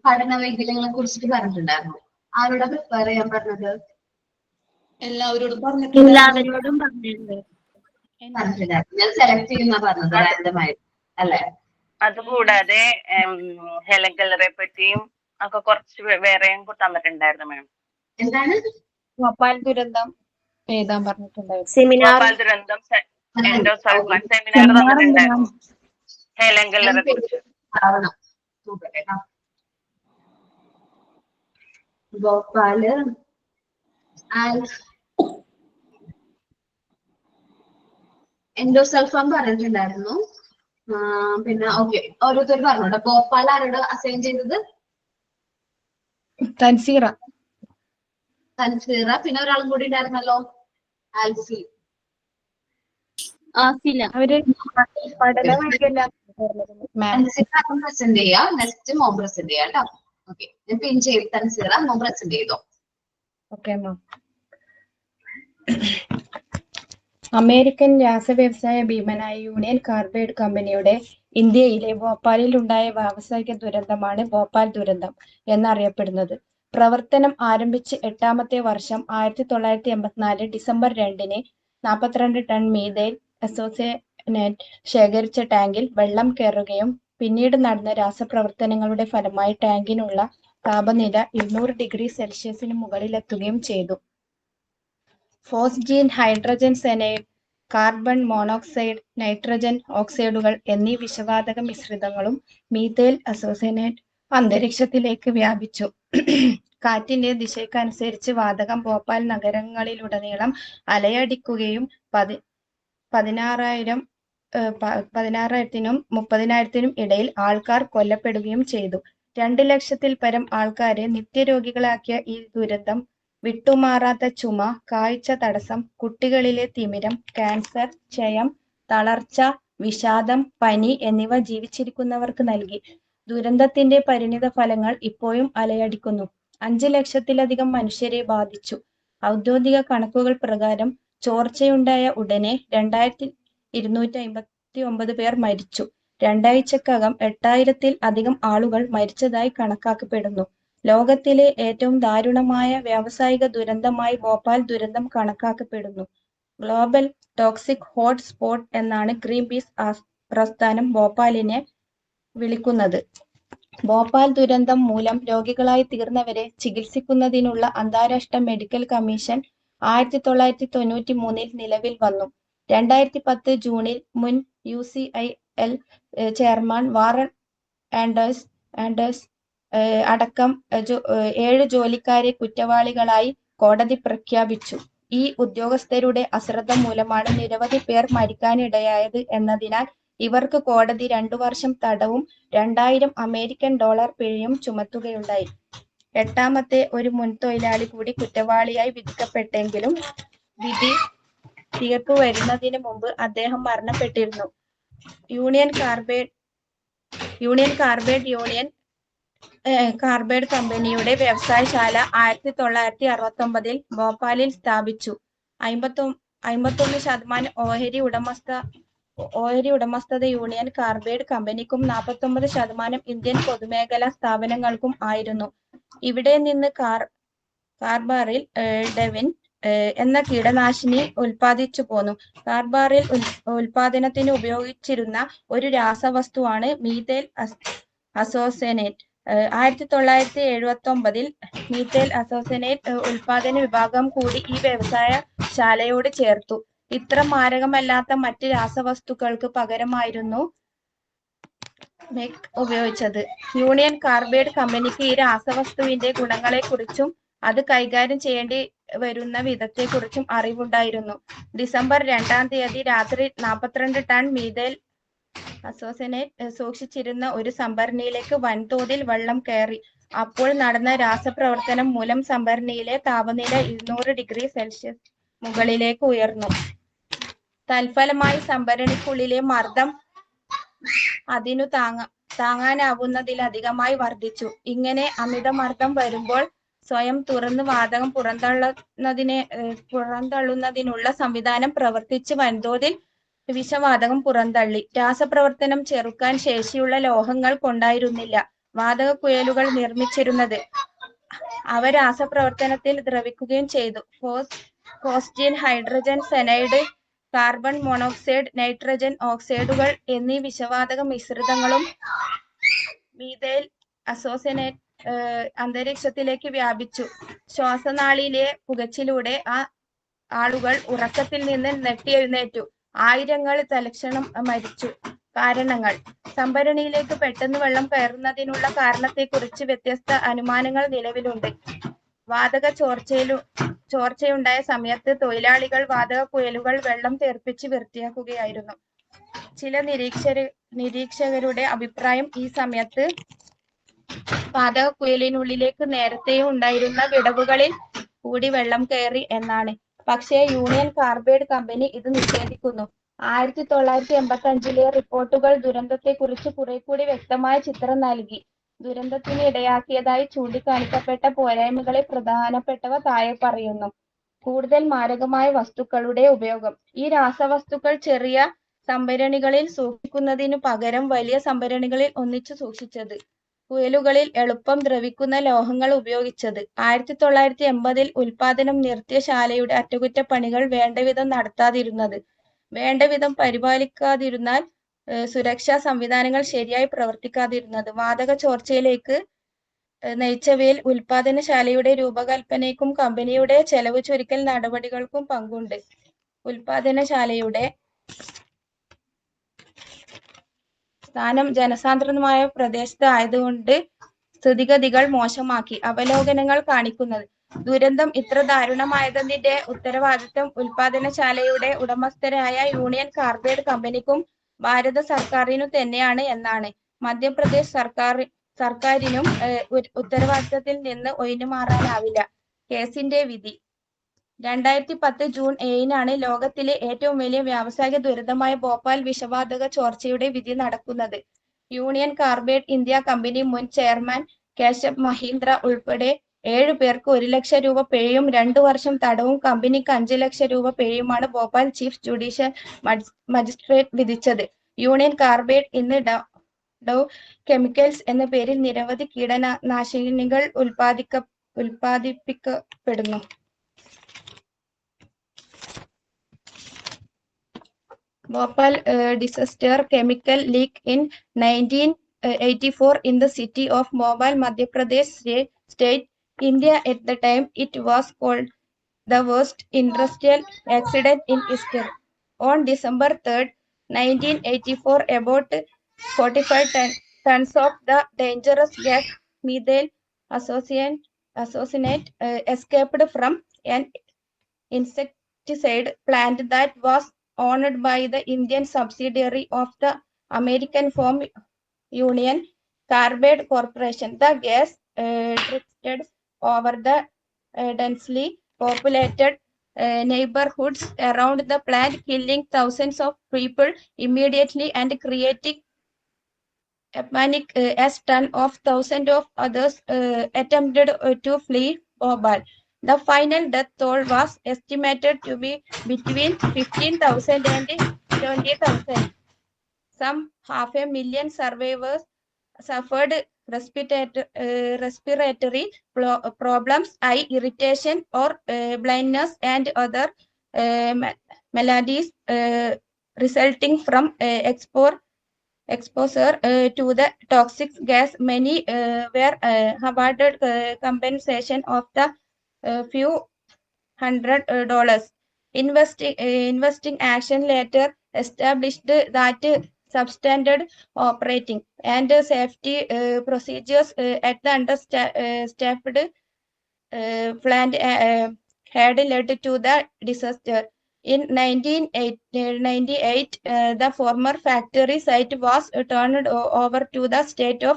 S1: പഠന വൈകല്യങ്ങളെ കുറിച്ചിട്ട് പറഞ്ഞിട്ടുണ്ടായിരുന്നു. ആരോടാ പ്രിപ്പയർ ചെയ്യാൻ പറഞ്ഞത്?
S4: എല്ലാവരോടും പറഞ്ഞിട്ടുണ്ടായിരുന്നു.
S1: ഞാൻ സെലക്ട് ചെയ്യുന്ന പറഞ്ഞത് റാൻഡമായിട്ട് അല്ലേ?
S13: അതുകൂടാതെ ഹെലൻ കെല്ലറെ പറ്റിയും ഒക്കെ കുറച്ച് വേറെയും തന്നിട്ടുണ്ടായിരുന്നു മാം.
S1: എന്താണ്?
S3: ഭോപ്പാൽ ദുരന്തം എഴുതാൻ പറഞ്ഞിട്ടുണ്ടായിരുന്നു.
S13: ഭോപ്പാൽ ദുരന്തം എൻഡോസൾഫാൻ സെമിനാർ തന്നിട്ടുണ്ടായിരുന്നു ഹെലൻ കെല്ലറെ കുറിച്ച്.
S1: ഭോപ്പാല് എൻഡോസൾഫാൻ പറഞ്ഞിട്ടുണ്ടായിരുന്നു. പിന്നെ ഓക്കെ, ഓരോരുത്തർ പറഞ്ഞോട്ടെ. ഭോപ്പാൽ ആരോട് അസൈൻ ചെയ്തത്?
S3: തൻസീറ.
S1: തൻസീറ. പിന്നെ ഒരാളും കൂടി ഉണ്ടായിരുന്നല്ലോ, ആൽഫി.
S3: അവര് പഠനമായിട്ടല്ല
S1: പ്രസന്റ് ചെയ്യാം. നെക്സ്റ്റ് മോം പ്രസന്റ് ചെയ്യാം കേട്ടോ. ഓക്കെ, ഞാൻ പിൻ ചെയ്ത് തൻസീറ മോം പ്രസന്റ് ചെയ്തോ.
S3: Okay ma'am. അമേരിക്കൻ രാസവ്യവസായ ഭീമനായ യൂണിയൻ കാർബൈഡ് കമ്പനിയുടെ ഇന്ത്യയിലെ ഭോപ്പാലിൽ ഉണ്ടായ വ്യാവസായിക ദുരന്തമാണ് ഭോപ്പാൽ ദുരന്തം എന്നറിയപ്പെടുന്നത്. പ്രവർത്തനം ആരംഭിച്ച് 8ാമത്തെ വർഷം 1984 ഡിസംബർ 2-ന് 42 ടൺ മീഥൈൽ അസോസിയേറ്റ് ശേഖരിച്ച ടാങ്കിൽ വെള്ളം കയറുകയും പിന്നീട് നടന്ന രാസപ്രവർത്തനങ്ങളുടെ ഫലമായി ടാങ്കിനുള്ള താപനില 200 ഡിഗ്രി സെൽഷ്യസിന് മുകളിലെത്തുകയും ചെയ്തു. Phosgene, hydrogen cyanide, carbon monoxide, nitrogen ഓക്സൈഡുകൾ എന്നീ വിഷവാതക മിശ്രിതങ്ങളും മീഥൈൽ അസോസിയേറ്റ് അന്തരീക്ഷത്തിലേക്ക് വ്യാപിച്ചു. കാറ്റിന്റെ ദിശയ്ക്കനുസരിച്ച് വാതകം ഭോപ്പാൽ നഗരങ്ങളിലുടനീളം അലയടിക്കുകയും 16,000-നും 30,000-നും ഇടയിൽ ആൾക്കാർ കൊല്ലപ്പെടുകയും ചെയ്തു. 2 ലക്ഷത്തിൽ പരം ആൾക്കാരെ നിത്യരോഗികളാക്കിയ ഈ ദുരന്തം വിട്ടുമാറാത്ത ചുമ, കാഴ്ച തടസ്സം, കുട്ടികളിലെ തിമിരം, ക്യാൻസർ, ക്ഷയം, തളർച്ച, വിഷാദം, പനി എന്നിവ ജീവിച്ചിരിക്കുന്നവർക്ക് നൽകി. ദുരന്തത്തിന്റെ പരിണിത ഫലങ്ങൾ ഇപ്പോഴും അലയടിക്കുന്നു. 5 ലക്ഷത്തിലധികം മനുഷ്യരെ ബാധിച്ചു. ഔദ്യോഗിക കണക്കുകൾ പ്രകാരം ചോർച്ചയുണ്ടായ ഉടനെ 2,259 പേർ മരിച്ചു. 2 ആഴ്ചക്കകം 8,000-ൽ അധികം ആളുകൾ മരിച്ചതായി കണക്കാക്കപ്പെടുന്നു. ലോകത്തിലെ ഏറ്റവും ദാരുണമായ വ്യാവസായിക ദുരന്തമായി ഭോപ്പാൽ ദുരന്തം കണക്കാക്കപ്പെടുന്നു. ഗ്ലോബൽ ടോക്സിക് ഹോട്ട് സ്പോട്ട് എന്നാണ് ഗ്രീൻ പീസ് പ്രസ്ഥാനം ഭോപ്പാലിനെ വിളിക്കുന്നത്. ഭോപ്പാൽ ദുരന്തം മൂലം രോഗികളായി തീർന്നവരെ ചികിത്സിക്കുന്നതിനുള്ള അന്താരാഷ്ട്ര മെഡിക്കൽ കമ്മീഷൻ 1993-ൽ നിലവിൽ വന്നു. 2010 ജൂണിൽ മുൻ UCIL ചെയർമാൻ വാറൻ ആൻഡേഴ്സ് അടക്കം 7 ജോലിക്കാരെ കുറ്റവാളികളായി കോടതി പ്രഖ്യാപിച്ചു. ഈ ഉദ്യോഗസ്ഥരുടെ അശ്രദ്ധ മൂലമാണ് നിരവധി പേർ മരിക്കാനിടയായത് എന്നതിനാൽ ഇവർക്ക് കോടതി 2 വർഷം തടവും $2,000 പിഴയും ചുമത്തുകയുണ്ടായി. 8ാമത്തെ ഒരു മുൻ തൊഴിലാളി കൂടി കുറ്റവാളിയായി വിധിക്കപ്പെട്ടെങ്കിലും വിധി തീർപ്പ് വരുന്നതിന് മുമ്പ് അദ്ദേഹം മരണപ്പെട്ടിരുന്നു. യൂണിയൻ കാർബൈഡ് കമ്പനിയുടെ വ്യവസായശാല 1969-ൽ ഭോപ്പാലിൽ സ്ഥാപിച്ചു. 51% ഓഹരി ഉടമസ്ഥത യൂണിയൻ കാർബൈഡ് കമ്പനിക്കും 49% ഇന്ത്യൻ പൊതുമേഖലാ സ്ഥാപനങ്ങൾക്കും ആയിരുന്നു. ഇവിടെ നിന്ന് കാർബറിൽ ഡെവിൻ എന്ന കീടനാശിനി ഉൽപ്പാദിച്ചു പോന്നു. കാർബറിൽ ഉൽപാദനത്തിന് ഉപയോഗിച്ചിരുന്ന ഒരു രാസവസ്തുവാണ് മീഥൈൽ അസോസിയേറ്റ്. 1979-ൽ മീഥൈൽ അസോസിയേറ്റ് ഉൽപാദന വിഭാഗം കൂടി ഈ വ്യവസായശാലയോട് ചേർത്തു. ഇത്ര മാരകമല്ലാത്ത മറ്റ് രാസവസ്തുക്കൾക്ക് പകരമായിരുന്നു മെക് ഉപയോഗിച്ചത്. യൂണിയൻ കാർബൈഡ് കമ്പനിക്ക് ഈ രാസവസ്തുവിന്റെ ഗുണങ്ങളെക്കുറിച്ചും അത് കൈകാര്യം ചെയ്യേണ്ടി വരുന്ന വിധത്തെക്കുറിച്ചും അറിവുണ്ടായിരുന്നു. ഡിസംബർ 2-ാം തീയതി രാത്രി 42 ടൺ മീഥൈൽ അസോസിയേറ്റ് സൂക്ഷിച്ചിരുന്ന ഒരു സംഭരണിയിലേക്ക് വൻതോതിൽ വെള്ളം കയറി. അപ്പോൾ നടന്ന രാസപ്രവർത്തനം മൂലം സംഭരണിയിലെ താപനില 200 ഡിഗ്രി സെൽഷ്യസ് മുകളിലേക്ക് ഉയർന്നു. തൽഫലമായി സംഭരണിക്കുള്ളിലെ മർദ്ദം അതിനു താങ്ങാനാവുന്നതിലധികമായി വർദ്ധിച്ചു. ഇങ്ങനെ അമിതമർദ്ദം വരുമ്പോൾ സ്വയം തുറന്ന് വാതകം പുറന്തള്ളുന്നതിനുള്ള സംവിധാനം പ്രവർത്തിച്ച് വൻതോതിൽ വിഷവാതകം പുറന്തള്ളി. രാസപ്രവർത്തനം ചെറുക്കാൻ ശേഷിയുള്ള ലോഹങ്ങൾ കൊണ്ടായിരുന്നില്ല വാതക കുഴലുകൾ നിർമ്മിച്ചിരുന്നത്. അവ രാസപ്രവർത്തനത്തിൽ ദ്രവിക്കുകയും ചെയ്തു. Phosgene, hydrogen cyanide, carbon monoxide, nitrogen ഓക്സൈഡുകൾ എന്നീ വിഷവാതക മിശ്രിതങ്ങളും മീഥൈൽ അസോസിയേറ്റ് അന്തരീക്ഷത്തിലേക്ക് വ്യാപിച്ചു. ശ്വാസനാളിയിലെ പുകച്ചിലൂടെ ആളുകൾ ഉറക്കത്തിൽ നിന്ന് നെട്ടിയെഴുന്നേറ്റു. ആയിരങ്ങൾ തൽക്ഷണം മരിച്ചു. കാരണങ്ങൾ: സംഭരണിയിലേക്ക് പെട്ടെന്ന് വെള്ളം കയറുന്നതിനുള്ള കാരണത്തെക്കുറിച്ച് വ്യത്യസ്ത അനുമാനങ്ങൾ നിലവിലുണ്ട്. വാതക ചോർച്ചയുണ്ടായ സമയത്ത് തൊഴിലാളികൾ വാതക കുഴലുകൾ വെള്ളം തെറിപ്പിച്ച് വൃത്തിയാക്കുകയായിരുന്നു. ചില നിരീക്ഷകരുടെ അഭിപ്രായം ഈ സമയത്ത് പാതകുഴലിനുള്ളിലേക്ക് നേരത്തെയും ഉണ്ടായിരുന്ന വിടവുകളിൽ കൂടി വെള്ളം കയറി എന്നാണ്. പക്ഷേ യൂണിയൻ കാർബൈഡ് കമ്പനി ഇത് നിഷേധിക്കുന്നു. 1985 റിപ്പോർട്ടുകൾ ദുരന്തത്തെക്കുറിച്ച് കുറെക്കൂടി വ്യക്തമായ ചിത്രം നൽകി. ദുരന്തത്തിന് ഇടയാക്കിയതായി ചൂണ്ടിക്കാണിക്കപ്പെട്ട പോരായ്മകളിൽ പ്രധാനപ്പെട്ടവ താഴെ പറയുന്നു. കൂടുതൽ മാരകമായ വസ്തുക്കളുടെ ഉപയോഗം. ഈ രാസവസ്തുക്കൾ ചെറിയ സംഭരണികളിൽ സൂക്ഷിക്കുന്നതിനു പകരം വലിയ സംഭരണികളിൽ ഒന്നിച്ചു സൂക്ഷിച്ചത്. കുഴലുകളിൽ എളുപ്പം ദ്രവിക്കുന്ന ലോഹങ്ങൾ ഉപയോഗിച്ചത്. 1980 ഉൽപാദനം നിർത്തിയ ശാലയുടെ അറ്റകുറ്റപ്പണികൾ വേണ്ടവിധം നടത്താതിരുന്നത്. വേണ്ടവിധം പരിപാലിക്കാതിരുന്നാൽ സുരക്ഷാ സംവിധാനങ്ങൾ ശരിയായി പ്രവർത്തിക്കാതിരുന്നത്. വാതക ചോർച്ചയിലേക്ക് നയിച്ചവയിൽ ഉൽപാദനശാലയുടെ രൂപകൽപ്പനയ്ക്കും കമ്പനിയുടെ ചെലവ് ചുരുക്കൽ നടപടികൾക്കും പങ്കുണ്ട്. ഉൽപാദനശാലയുടെ സ്ഥാനം ജനസാന്ദ്രമായ പ്രദേശത്ത് ആയതുകൊണ്ട് സ്ഥിതിഗതികൾ മോശമാക്കി. അവലോകനങ്ങൾ കാണിക്കുന്നത്. ദുരന്തം ഇത്ര ദാരുണമായതിന്റെ ഉത്തരവാദിത്തം ഉൽപാദനശാലയുടെ ഉടമസ്ഥരായ യൂണിയൻ കാർബൈഡ് കമ്പനിക്കും ഭാരത സർക്കാരിനു തന്നെയാണ് എന്നാണ്. മധ്യപ്രദേശ് സർക്കാരിനും ഉത്തരവാദിത്തത്തിൽ നിന്ന് ഒഴിഞ്ഞുമാറാനാവില്ല. കേസിന്റെ വിധി. 2010 ജൂൺ 7-നാണ് ലോകത്തിലെ ഏറ്റവും വലിയ വ്യാവസായിക ദുരന്തമായ ഭോപ്പാൽ വിഷവാതക ചോർച്ചയുടെ വിധി നടക്കുന്നത്. യൂണിയൻ കാർബൈഡ് ഇന്ത്യ കമ്പനി മുൻ ചെയർമാൻ കേശബ് മഹീന്ദ്ര ഉൾപ്പെടെ 7 പേർക്ക് 1 ലക്ഷം രൂപ പിഴയും 2 വർഷം തടവും കമ്പനിക്ക് 5 ലക്ഷം രൂപ പിഴയുമാണ് ഭോപ്പാൽ ചീഫ് ജുഡീഷ്യൽ മജിസ്ട്രേറ്റ് വിധിച്ചത്. യൂണിയൻ കാർബൈഡ് ഇന്ന് ഡൗ കെമിക്കൽസ് എന്ന പേരിൽ നിരവധി കീടനാശിനികൾ ഉൽപ്പാദിപ്പിക്കപ്പെടുന്നു. Bhopal disaster chemical leak in 1984 in the city of Bhopal, Madhya Pradesh state, India. At the time, it was called the worst industrial accident in history. On December 3rd, 1984, about 45 tons of the dangerous gas methyl isocyanate escaped from an insecticide plant that was owned by the Indian subsidiary of the American firm Union Carbide Corporation. The gas drifted over the densely populated neighborhoods around the plant, killing thousands of people immediately and creating a panic as tons of thousands of others attempted to flee Bhopal. The final death toll was estimated to be between 15,000 and 20,000. Some 500,000 survivors suffered respiratory problems, eye irritation, or blindness and other maladies resulting from exposure to the toxic gas. Many were awarded compensation of the few $100. Investing action later established that substandard operating and safety procedures at the understaffed plant had led to the disaster. In 1998, the former factory site was turned over to the state of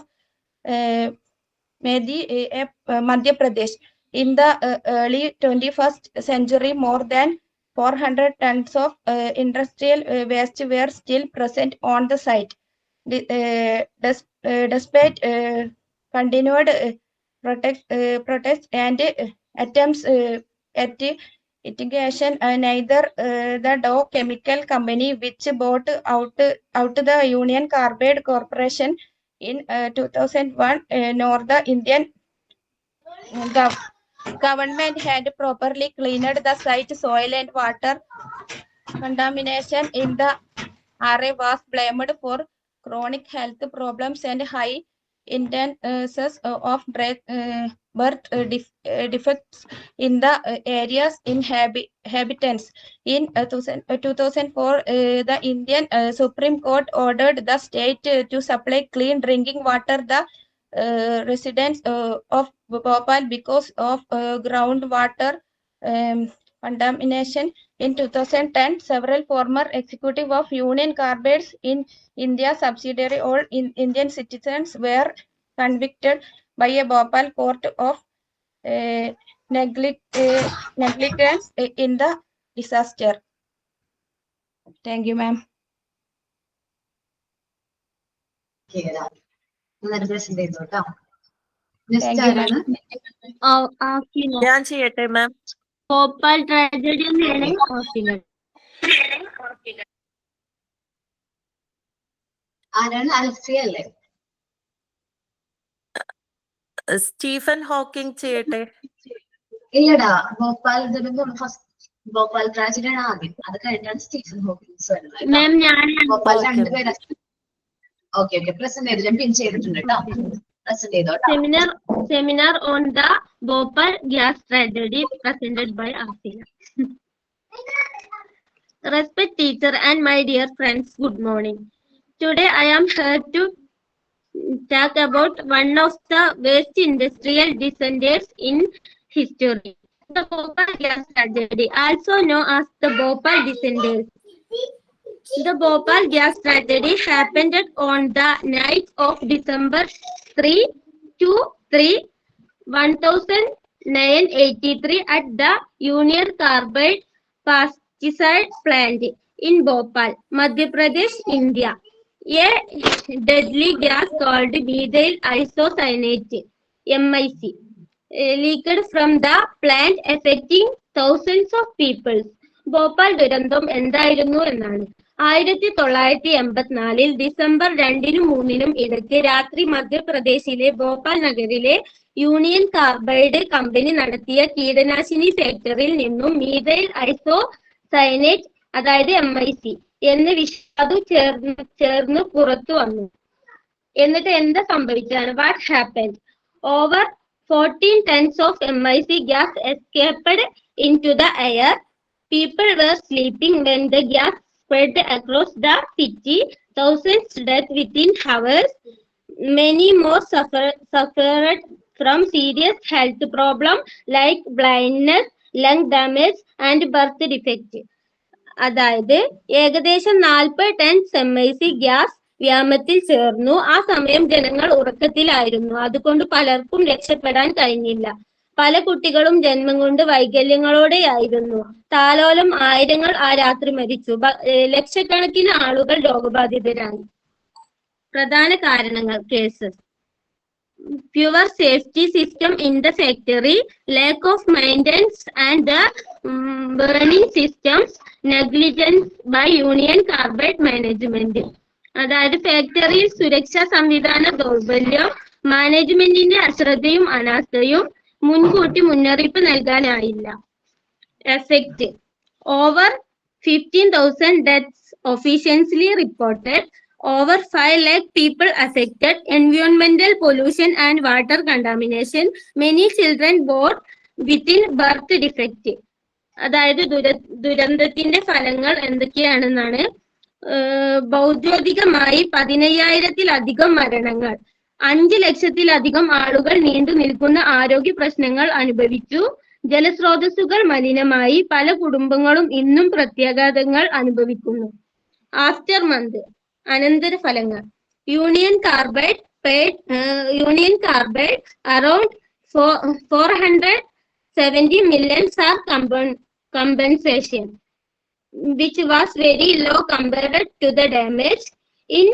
S3: Madhya Pradesh. In the early 21st century, more than 400 tons of industrial waste were still present on the site. Despite continued protests and attempts at litigation, neither the Dow Chemical Company, which bought out the Union Carbide Corporation in 2001, nor the Indian government had properly cleaned the site. Soil and water contamination in the area was blamed for chronic health problems and high instances of birth defects in the area's inhabitants. In 2004, the Indian Supreme Court ordered the state to supply clean drinking water the residents of Bhopal because of groundwater contamination. In 2010, several former executives of Union Carbide's in India subsidiary, all Indian citizens, were convicted by a Bhopal court of negligence in the disaster. Thank you, ma'am.
S11: ഞാൻ ചെയ്യട്ടെ മാം.
S9: ഭോപ്പാൽ ട്രാജഡി
S1: ആരാണ്? അൽഫിയ അല്ലേ?
S11: സ്റ്റീഫൻ ഹോക്കിംഗ് ചെയ്യട്ടെ?
S1: ഇല്ലടാ, ഭോപ്പാൽ ദുരന്തം ഫസ്റ്റ്. ഭോപ്പാൽ ട്രാജഡിയാണ് ആദ്യം, അത് കഴിഞ്ഞാണ് സ്റ്റീഫൻ ഹോക്കിങ്സ് വരുന്നത്. ഭോപ്പാൽ രണ്ടുപേരാ. ഓക്കെ ഓക്കെ, പ്രസന്റ് ചെയ്ത് ഞാൻ പിൻ ചെയ്തിട്ടുണ്ട് കേട്ടോ. Present ചെയ്തോട്ടോ.
S9: Seminar on the Bhopal gas tragedy presented by Asina. Respect teacher and my dear friends, good morning. Today I am here to talk about one of the worst industrial disasters in history, the Bhopal gas tragedy, also known as the Bhopal disaster. The Bhopal gas tragedy happened on the night of December 1983 at the Union Carbide pesticide plant in Bhopal, Madhya Pradesh, India. A deadly gas called methyl isocyanate (MIC) leaked from the plant, affecting thousands of people. Bhopal ദുരന്തം എന്തായിരുന്നു എന്നാണ്. 1984 ഡിസംബർ 2-നും 3-നും ഇടയ്ക്ക് രാത്രി മധ്യപ്രദേശിലെ ഭോപ്പാൽ നഗരിലെ യൂണിയൻ കാർബൈഡ് കമ്പനി നടത്തിയ കീടനാശിനി ഫാക്ടറിയിൽ നിന്നും മീഥൈൽ ഐസോസയനേറ്റ്, അതായത് MIC എന്ന് വിഷാദു ചേർന്ന് പുറത്തു വന്നു. എന്നിട്ട് എന്താ സംഭവിച്ചതാണ്? What happened? Over 14 tons of MIC gas escaped into the air. People were sleeping when the gas spread across the city. Thousands died within hours. Many more suffered from serious health problems like blindness, lung damage and birth defect. അതായത് ഏകദേശം 40 tons MIC ഗ്യാസ് വ്യാമത്തിൽ ചേർന്നു. ആ സമയം ജനങ്ങൾ ഉറക്കത്തിലായിരുന്നു. അതുകൊണ്ട് പലർക്കും രക്ഷപ്പെടാൻ കഴിഞ്ഞില്ല. പല കുട്ടികളും ജന്മം കൊണ്ട് വൈകല്യങ്ങളോടെയായിരുന്നു. താലോലം ആയിരങ്ങൾ ആ രാത്രി മരിച്ചു. ലക്ഷക്കണക്കിന് ആളുകൾ രോഗബാധിതരായി. പ്രധാന കാരണങ്ങൾ: cases: poor safety system in the factory, lack of maintenance and the burning systems, negligence by Union Carbide management. അതായത് ഫാക്ടറിയിൽ സുരക്ഷാ സംവിധാന ദൗർബല്യം, മാനേജ്മെന്റിന്റെ അശ്രദ്ധയും അനാസ്ഥയും, മുൻകൂട്ടി മുന്നറിയിപ്പ് നൽകാനായില്ല. Effect: over 15,000 deaths officially reported, over 5 lakh people affected, environmental pollution and water contamination, many children born within birth defect. അതായത് ദുരന്തത്തിന്റെ ഫലങ്ങൾ എന്തൊക്കെയാണെന്നാണ്. ഭൗതികമായി 15,000-ത്തിലധികം മരണങ്ങൾ, 5 ലക്ഷത്തിലധികം ആളുകൾ നീണ്ടു നിൽക്കുന്ന ആരോഗ്യ പ്രശ്നങ്ങൾ അനുഭവിച്ചു. ജലസ്രോതസ്സുകൾ മലിനമായി. പല കുടുംബങ്ങളും ഇന്നും പ്രത്യാഘാതങ്ങൾ അനുഭവിക്കുന്നു. ആഫ്റ്റർ മന്ത്: അനന്തരഫലങ്ങൾ. Union carbide around 470 million are compensation, which was very low compared to the damage. In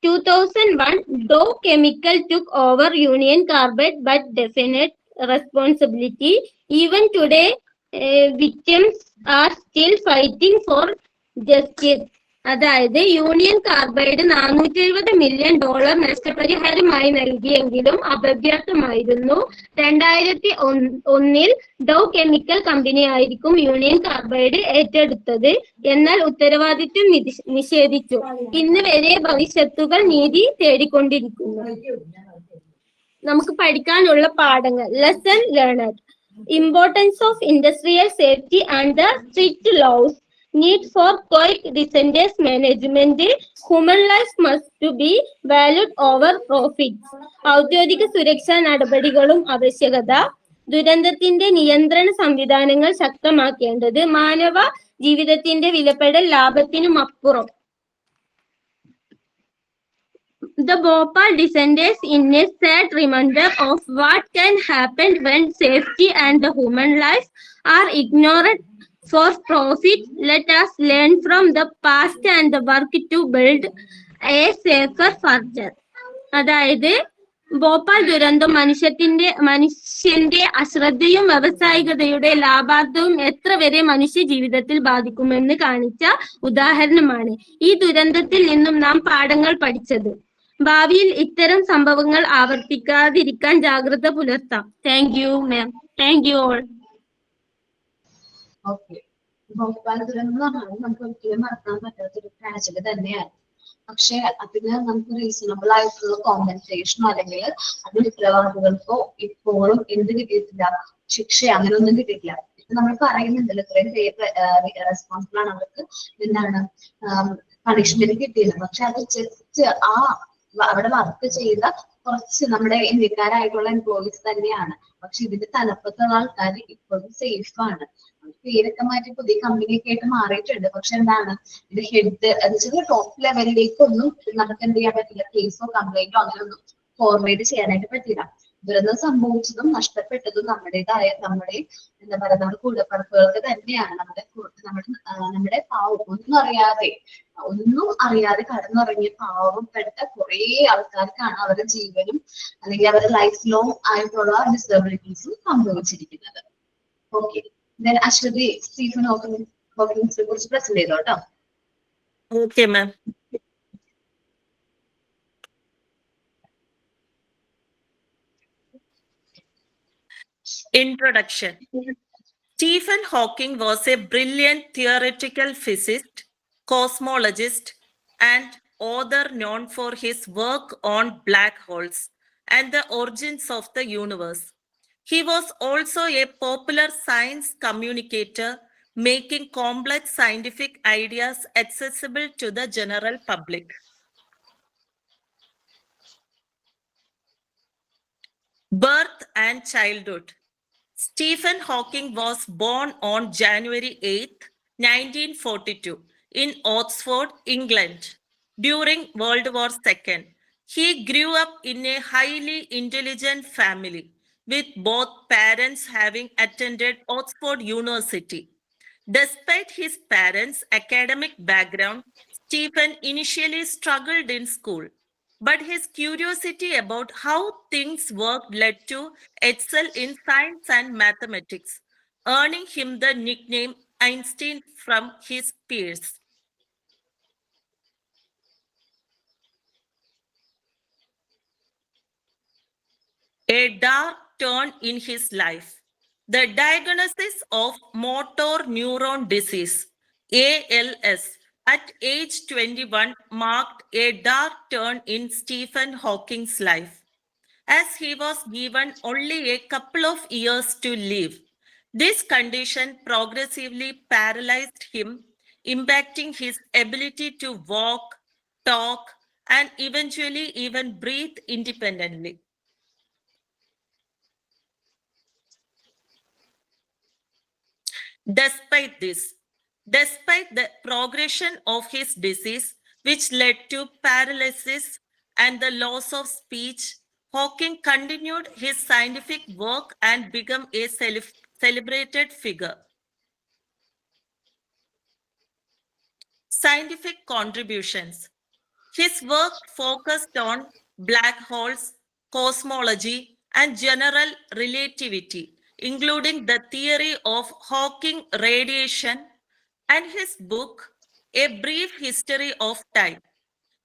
S9: 2001, Dow Chemical took over Union Carbide but definite responsibility. Even today, victims are still fighting for justice. അതായത് യൂണിയൻ കാർബൈഡ് $470 million നഷ്ടപരിഹാരമായി നൽകിയെങ്കിലും അപര്യാപ്തമായിരുന്നു. 2001 ഡോ കെമിക്കൽ കമ്പനി ആയിരിക്കും യൂണിയൻ കാർബൈഡ് ഏറ്റെടുത്തത്. എന്നാൽ ഉത്തരവാദിത്വം നിഷേധിച്ചു. ഇന്ന് വരെ ഭവിഷ്യത്തുകൾ നീതി തേടിക്കൊണ്ടിരിക്കുന്നു. നമുക്ക് പഠിക്കാനുള്ള പാഠങ്ങൾ: lesson learned, importance of industrial safety and the strict laws, need for quick disasters management, human life must to be valued over profits. ഔദ്യോഗിക സുരക്ഷാ നടപടികളും ആവശ്യകത, ദുരന്തത്തിന്റെ നിയന്ത്രണ സംവിധാനങ്ങൾ ശക്തമാക്കേണ്ടത് മാനവ ജീവിതത്തിന്റെ വിലപ്പെടൽ ലാഭത്തിനും അപ്പുറം. The Bhopal descendants in a sad reminder of what can happen when safety and the human lives are ignored for profit. Let us learn from the past and work to build a safer future. അതായത് ഭോപ്പാൽ ദുരന്തം മനുഷ്യന്റെ അശ്രദ്ധയും വ്യവസായികതയുടെ ലാഭാർത്ഥവും എത്ര വരെ മനുഷ്യ ജീവിതത്തിൽ ബാധിക്കുമെന്ന് കാണിച്ച ഉദാഹരണമാണ്. ഈ ദുരന്തത്തിൽ നിന്നും നാം പാഠങ്ങൾ പഠിച്ചത്. ഭാവിയിൽ ഇത്തരം സംഭവങ്ങൾ ആവർത്തിക്കാതിരിക്കാൻ ജാഗ്രത പുലർത്താം. Thank you ma'am. Thank you all.
S1: Okay, Bhopal ദുരന്തം എന്ന് പറഞ്ഞാൽ നമുക്ക് ഒരിക്കലും മറക്കാൻ പറ്റാത്തൊരു ട്രാജഡി തന്നെയാണ്. പക്ഷെ അതിന് നമുക്ക് റീസണബിൾ ആയിട്ടുള്ള കോമ്പൻസേഷനോ അല്ലെങ്കിൽ അതിന് ഉത്തരവാദികൾക്കോ ഇപ്പോഴും എന്ത് കിട്ടിയിട്ടില്ല, ശിക്ഷ അങ്ങനെ ഒന്നും കിട്ടിയിട്ടില്ല. ഇപ്പൊ നമ്മൾ പറയുന്നുണ്ടല്ലോ ഇത്രയും റെസ്പോൺസിബിൾ ആണ്, അവർക്ക് എന്താണ് പണിഷ്മെന്റ് കിട്ടിയില്ല. പക്ഷെ അത് ജസ്റ്റ് അവിടെ വർക്ക് ചെയ്ത കുറച്ച് നമ്മുടെ ഇന്ത്യക്കാരായിട്ടുള്ള എംപ്ലോയീസ് തന്നെയാണ്. പക്ഷെ ഇതിന്റെ തലപ്പത്തുള്ള ആൾക്കാർ ഇപ്പോഴും സേഫ് ആണ്. പേരൊക്കെ മാറ്റി പുതിയ കമ്പനിയൊക്കെ ആയിട്ട് മാറിയിട്ടുണ്ട്. പക്ഷെ എന്താണ് ഇത് ഹെഡ് എന്ന് വെച്ചാൽ ടോപ്പ് ലെവലിലേക്കൊന്നും നമുക്ക് എന്ത് ചെയ്യാൻ പറ്റില്ല, കേസോ കംപ്ലൈന്റോ അങ്ങനെയൊന്നും ഫോർവേഡ് ചെയ്യാനായിട്ട് പറ്റില്ല. ദുരന്തം സംഭവിച്ചതും നഷ്ടപ്പെട്ടതും നമ്മുടെ എന്താ പറയുക, നമ്മുടെ കൂടപ്പറപ്പുകൾക്ക് തന്നെയാണ്. നമ്മുടെ പാവം ഒന്നും അറിയാതെ കടന്നുറങ്ങിയ പാവപ്പെട്ട കുറെ ആൾക്കാർക്കാണ് അവരുടെ ജീവനും അല്ലെങ്കിൽ അവരുടെ ലൈഫ് ലോങ് ആയിട്ടുള്ള ഡിസബിലിറ്റീസും സംഭവിച്ചിരിക്കുന്നത്. ഓക്കെ, അശ്വതി സ്റ്റീഫൻ ഹോക്കിൻസിനെ കുറിച്ച് പ്രസന്റ് ചെയ്തോ കേട്ടോ.
S11: Okay ma'am. Introduction. Stephen Hawking was a brilliant theoretical physicist, cosmologist, and author known for his work on black holes and the origins of the universe. He was also a popular science communicator, making complex scientific ideas accessible to the general public. Birth and childhood. Stephen Hawking was born on January 8, 1942, in Oxford, England, during World War II. He grew up in a highly intelligent family, with both parents having attended Oxford University. Despite his parents' academic background, Stephen initially struggled in school. But his curiosity about how things worked led to excel in science and mathematics, earning him the nickname Einstein from his peers. A dark turn in his life. The diagnosis of motor neuron disease, ALS, at age 21 marked a dark turn in Stephen Hawking's life, as he was given only a couple of years to live. This condition progressively paralyzed him, impacting his ability to walk, talk, and eventually even breathe independently. Despite the progression of his disease, which led to paralysis and the loss of speech, Hawking continued his scientific work and became a celebrated figure. Scientific contributions. His work focused on black holes, cosmology, and general relativity, including the theory of Hawking radiation, and his book, A Brief History of Time,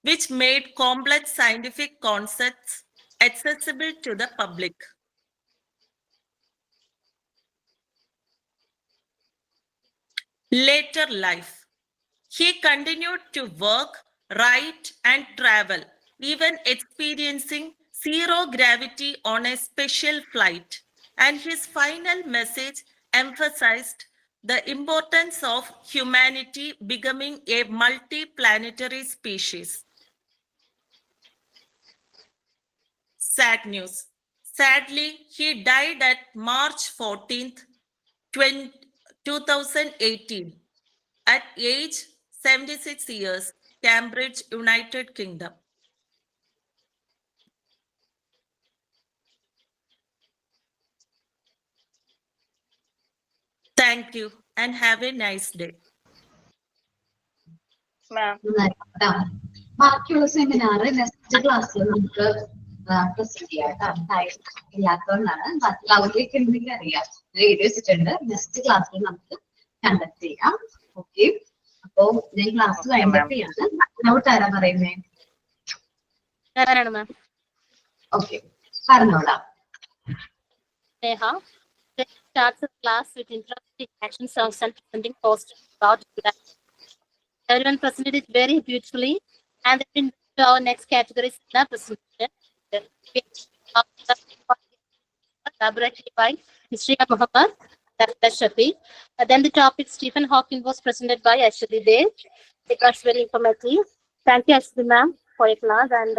S11: which made complex scientific concepts accessible to the public. Later life. He continued to work, write, and travel, even experiencing zero gravity on a special flight. And his final message emphasized the importance of humanity becoming a multi-planetary species. Sad news. Sadly, he died at March 14th, 2018 at age 76 years, Cambridge, United Kingdom. Thank you and have a nice day.
S13: മാം
S1: ബാക്കിയുള്ള സെമിനാർ നെക്സ്റ്റ് ക്ലാസ്സിൽ നമുക്ക് പ്രസന്റ് ചെയ്യാം. ടൈം ഇല്ലാത്തതുകൊണ്ടാണ്. ബാക്കി അവരിലേക്ക് എന്തെങ്കിലും അറിയാം എഴുതി വെച്ചിട്ടുണ്ട്. നെക്സ്റ്റ് ക്ലാസ്സിൽ നമുക്ക് കണ്ടക്ട് ചെയ്യാം. ഓക്കെ, അപ്പോ ഞാൻ ക്ലാസ് വൈൻഡപ്പ് ചെയ്യാണ്. നോട്ട് ആരാ പറയുന്നേ? ഓക്കെ, പറഞ്ഞോളാം.
S14: Starts the class with interesting action songs and presenting posters about that. Everyone presented it very beautifully, and then to our next category is the presentation. Elaborated by History of Muhammad, Dr. Shafi. Then the topic Stephen Hawking was presented by Ashwati Dev. It was very informative. Thank you, Ashwati ma'am, for your class, and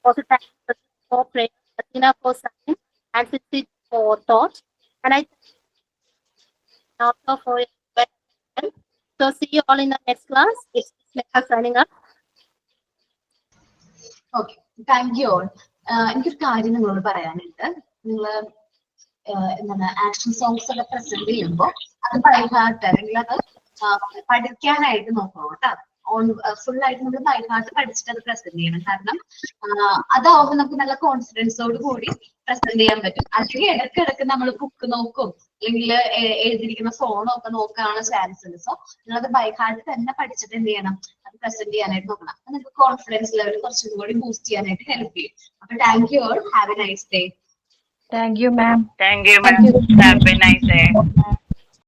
S14: also thank you for prayer, Athena for science, and Siti for thought. And I also for your. So see you all in the next class. It's Smita signing up.
S1: Okay, thank you all. എനിക്കൊരു കാര്യം നിങ്ങളോട് പറയാനുണ്ട്. നിങ്ങൾ എന്താണ് ആക്ഷൻ സോങ്സ് ഒക്കെ പ്രസന്റ് ചെയ്യുമ്പോൾ അത് ബൈഹാർട്ട് അല്ലെങ്കിൽ അത് പഠിക്കാനായിട്ട് നോക്കണം കേട്ടോ. ഫുൾ ആയിട്ട് നമ്മൾ ബൈഹാർട്ട് പഠിച്ചിട്ട് അത് പ്രസന്റ് ചെയ്യണം. കാരണം അതാവുമ്പോൾ നമുക്ക് നല്ല കോൺഫിഡൻസോട് കൂടി പ്രസന്റ് ചെയ്യാൻ പറ്റും. അല്ലെങ്കിൽ ഇടയ്ക്കിടയ്ക്ക് നമ്മൾ ബുക്ക് നോക്കും അല്ലെങ്കിൽ എഴുതിയിരിക്കുന്ന ഫോണോ ഒക്കെ നോക്കാണ് ചാൻസ് ഉണ്ട്. സോ നിങ്ങളത് ബൈഹാർട്ട് തന്നെ പഠിച്ചിട്ട് എന്ത് ചെയ്യണം, അത് പ്രസന്റ് ചെയ്യാനായിട്ട് നോക്കണം. അപ്പൊ നിങ്ങൾക്ക് കോൺഫിഡൻസ് ലെവൽ കുറച്ചും കൂടി ബൂസ്റ്റ് ചെയ്യാനായിട്ട് ഹെൽപ്പ് ചെയ്യും. അപ്പൊ thank you all. Have A nice day.
S3: Thank you, ma'am.
S13: Thank you, ma'am. Have a nice day.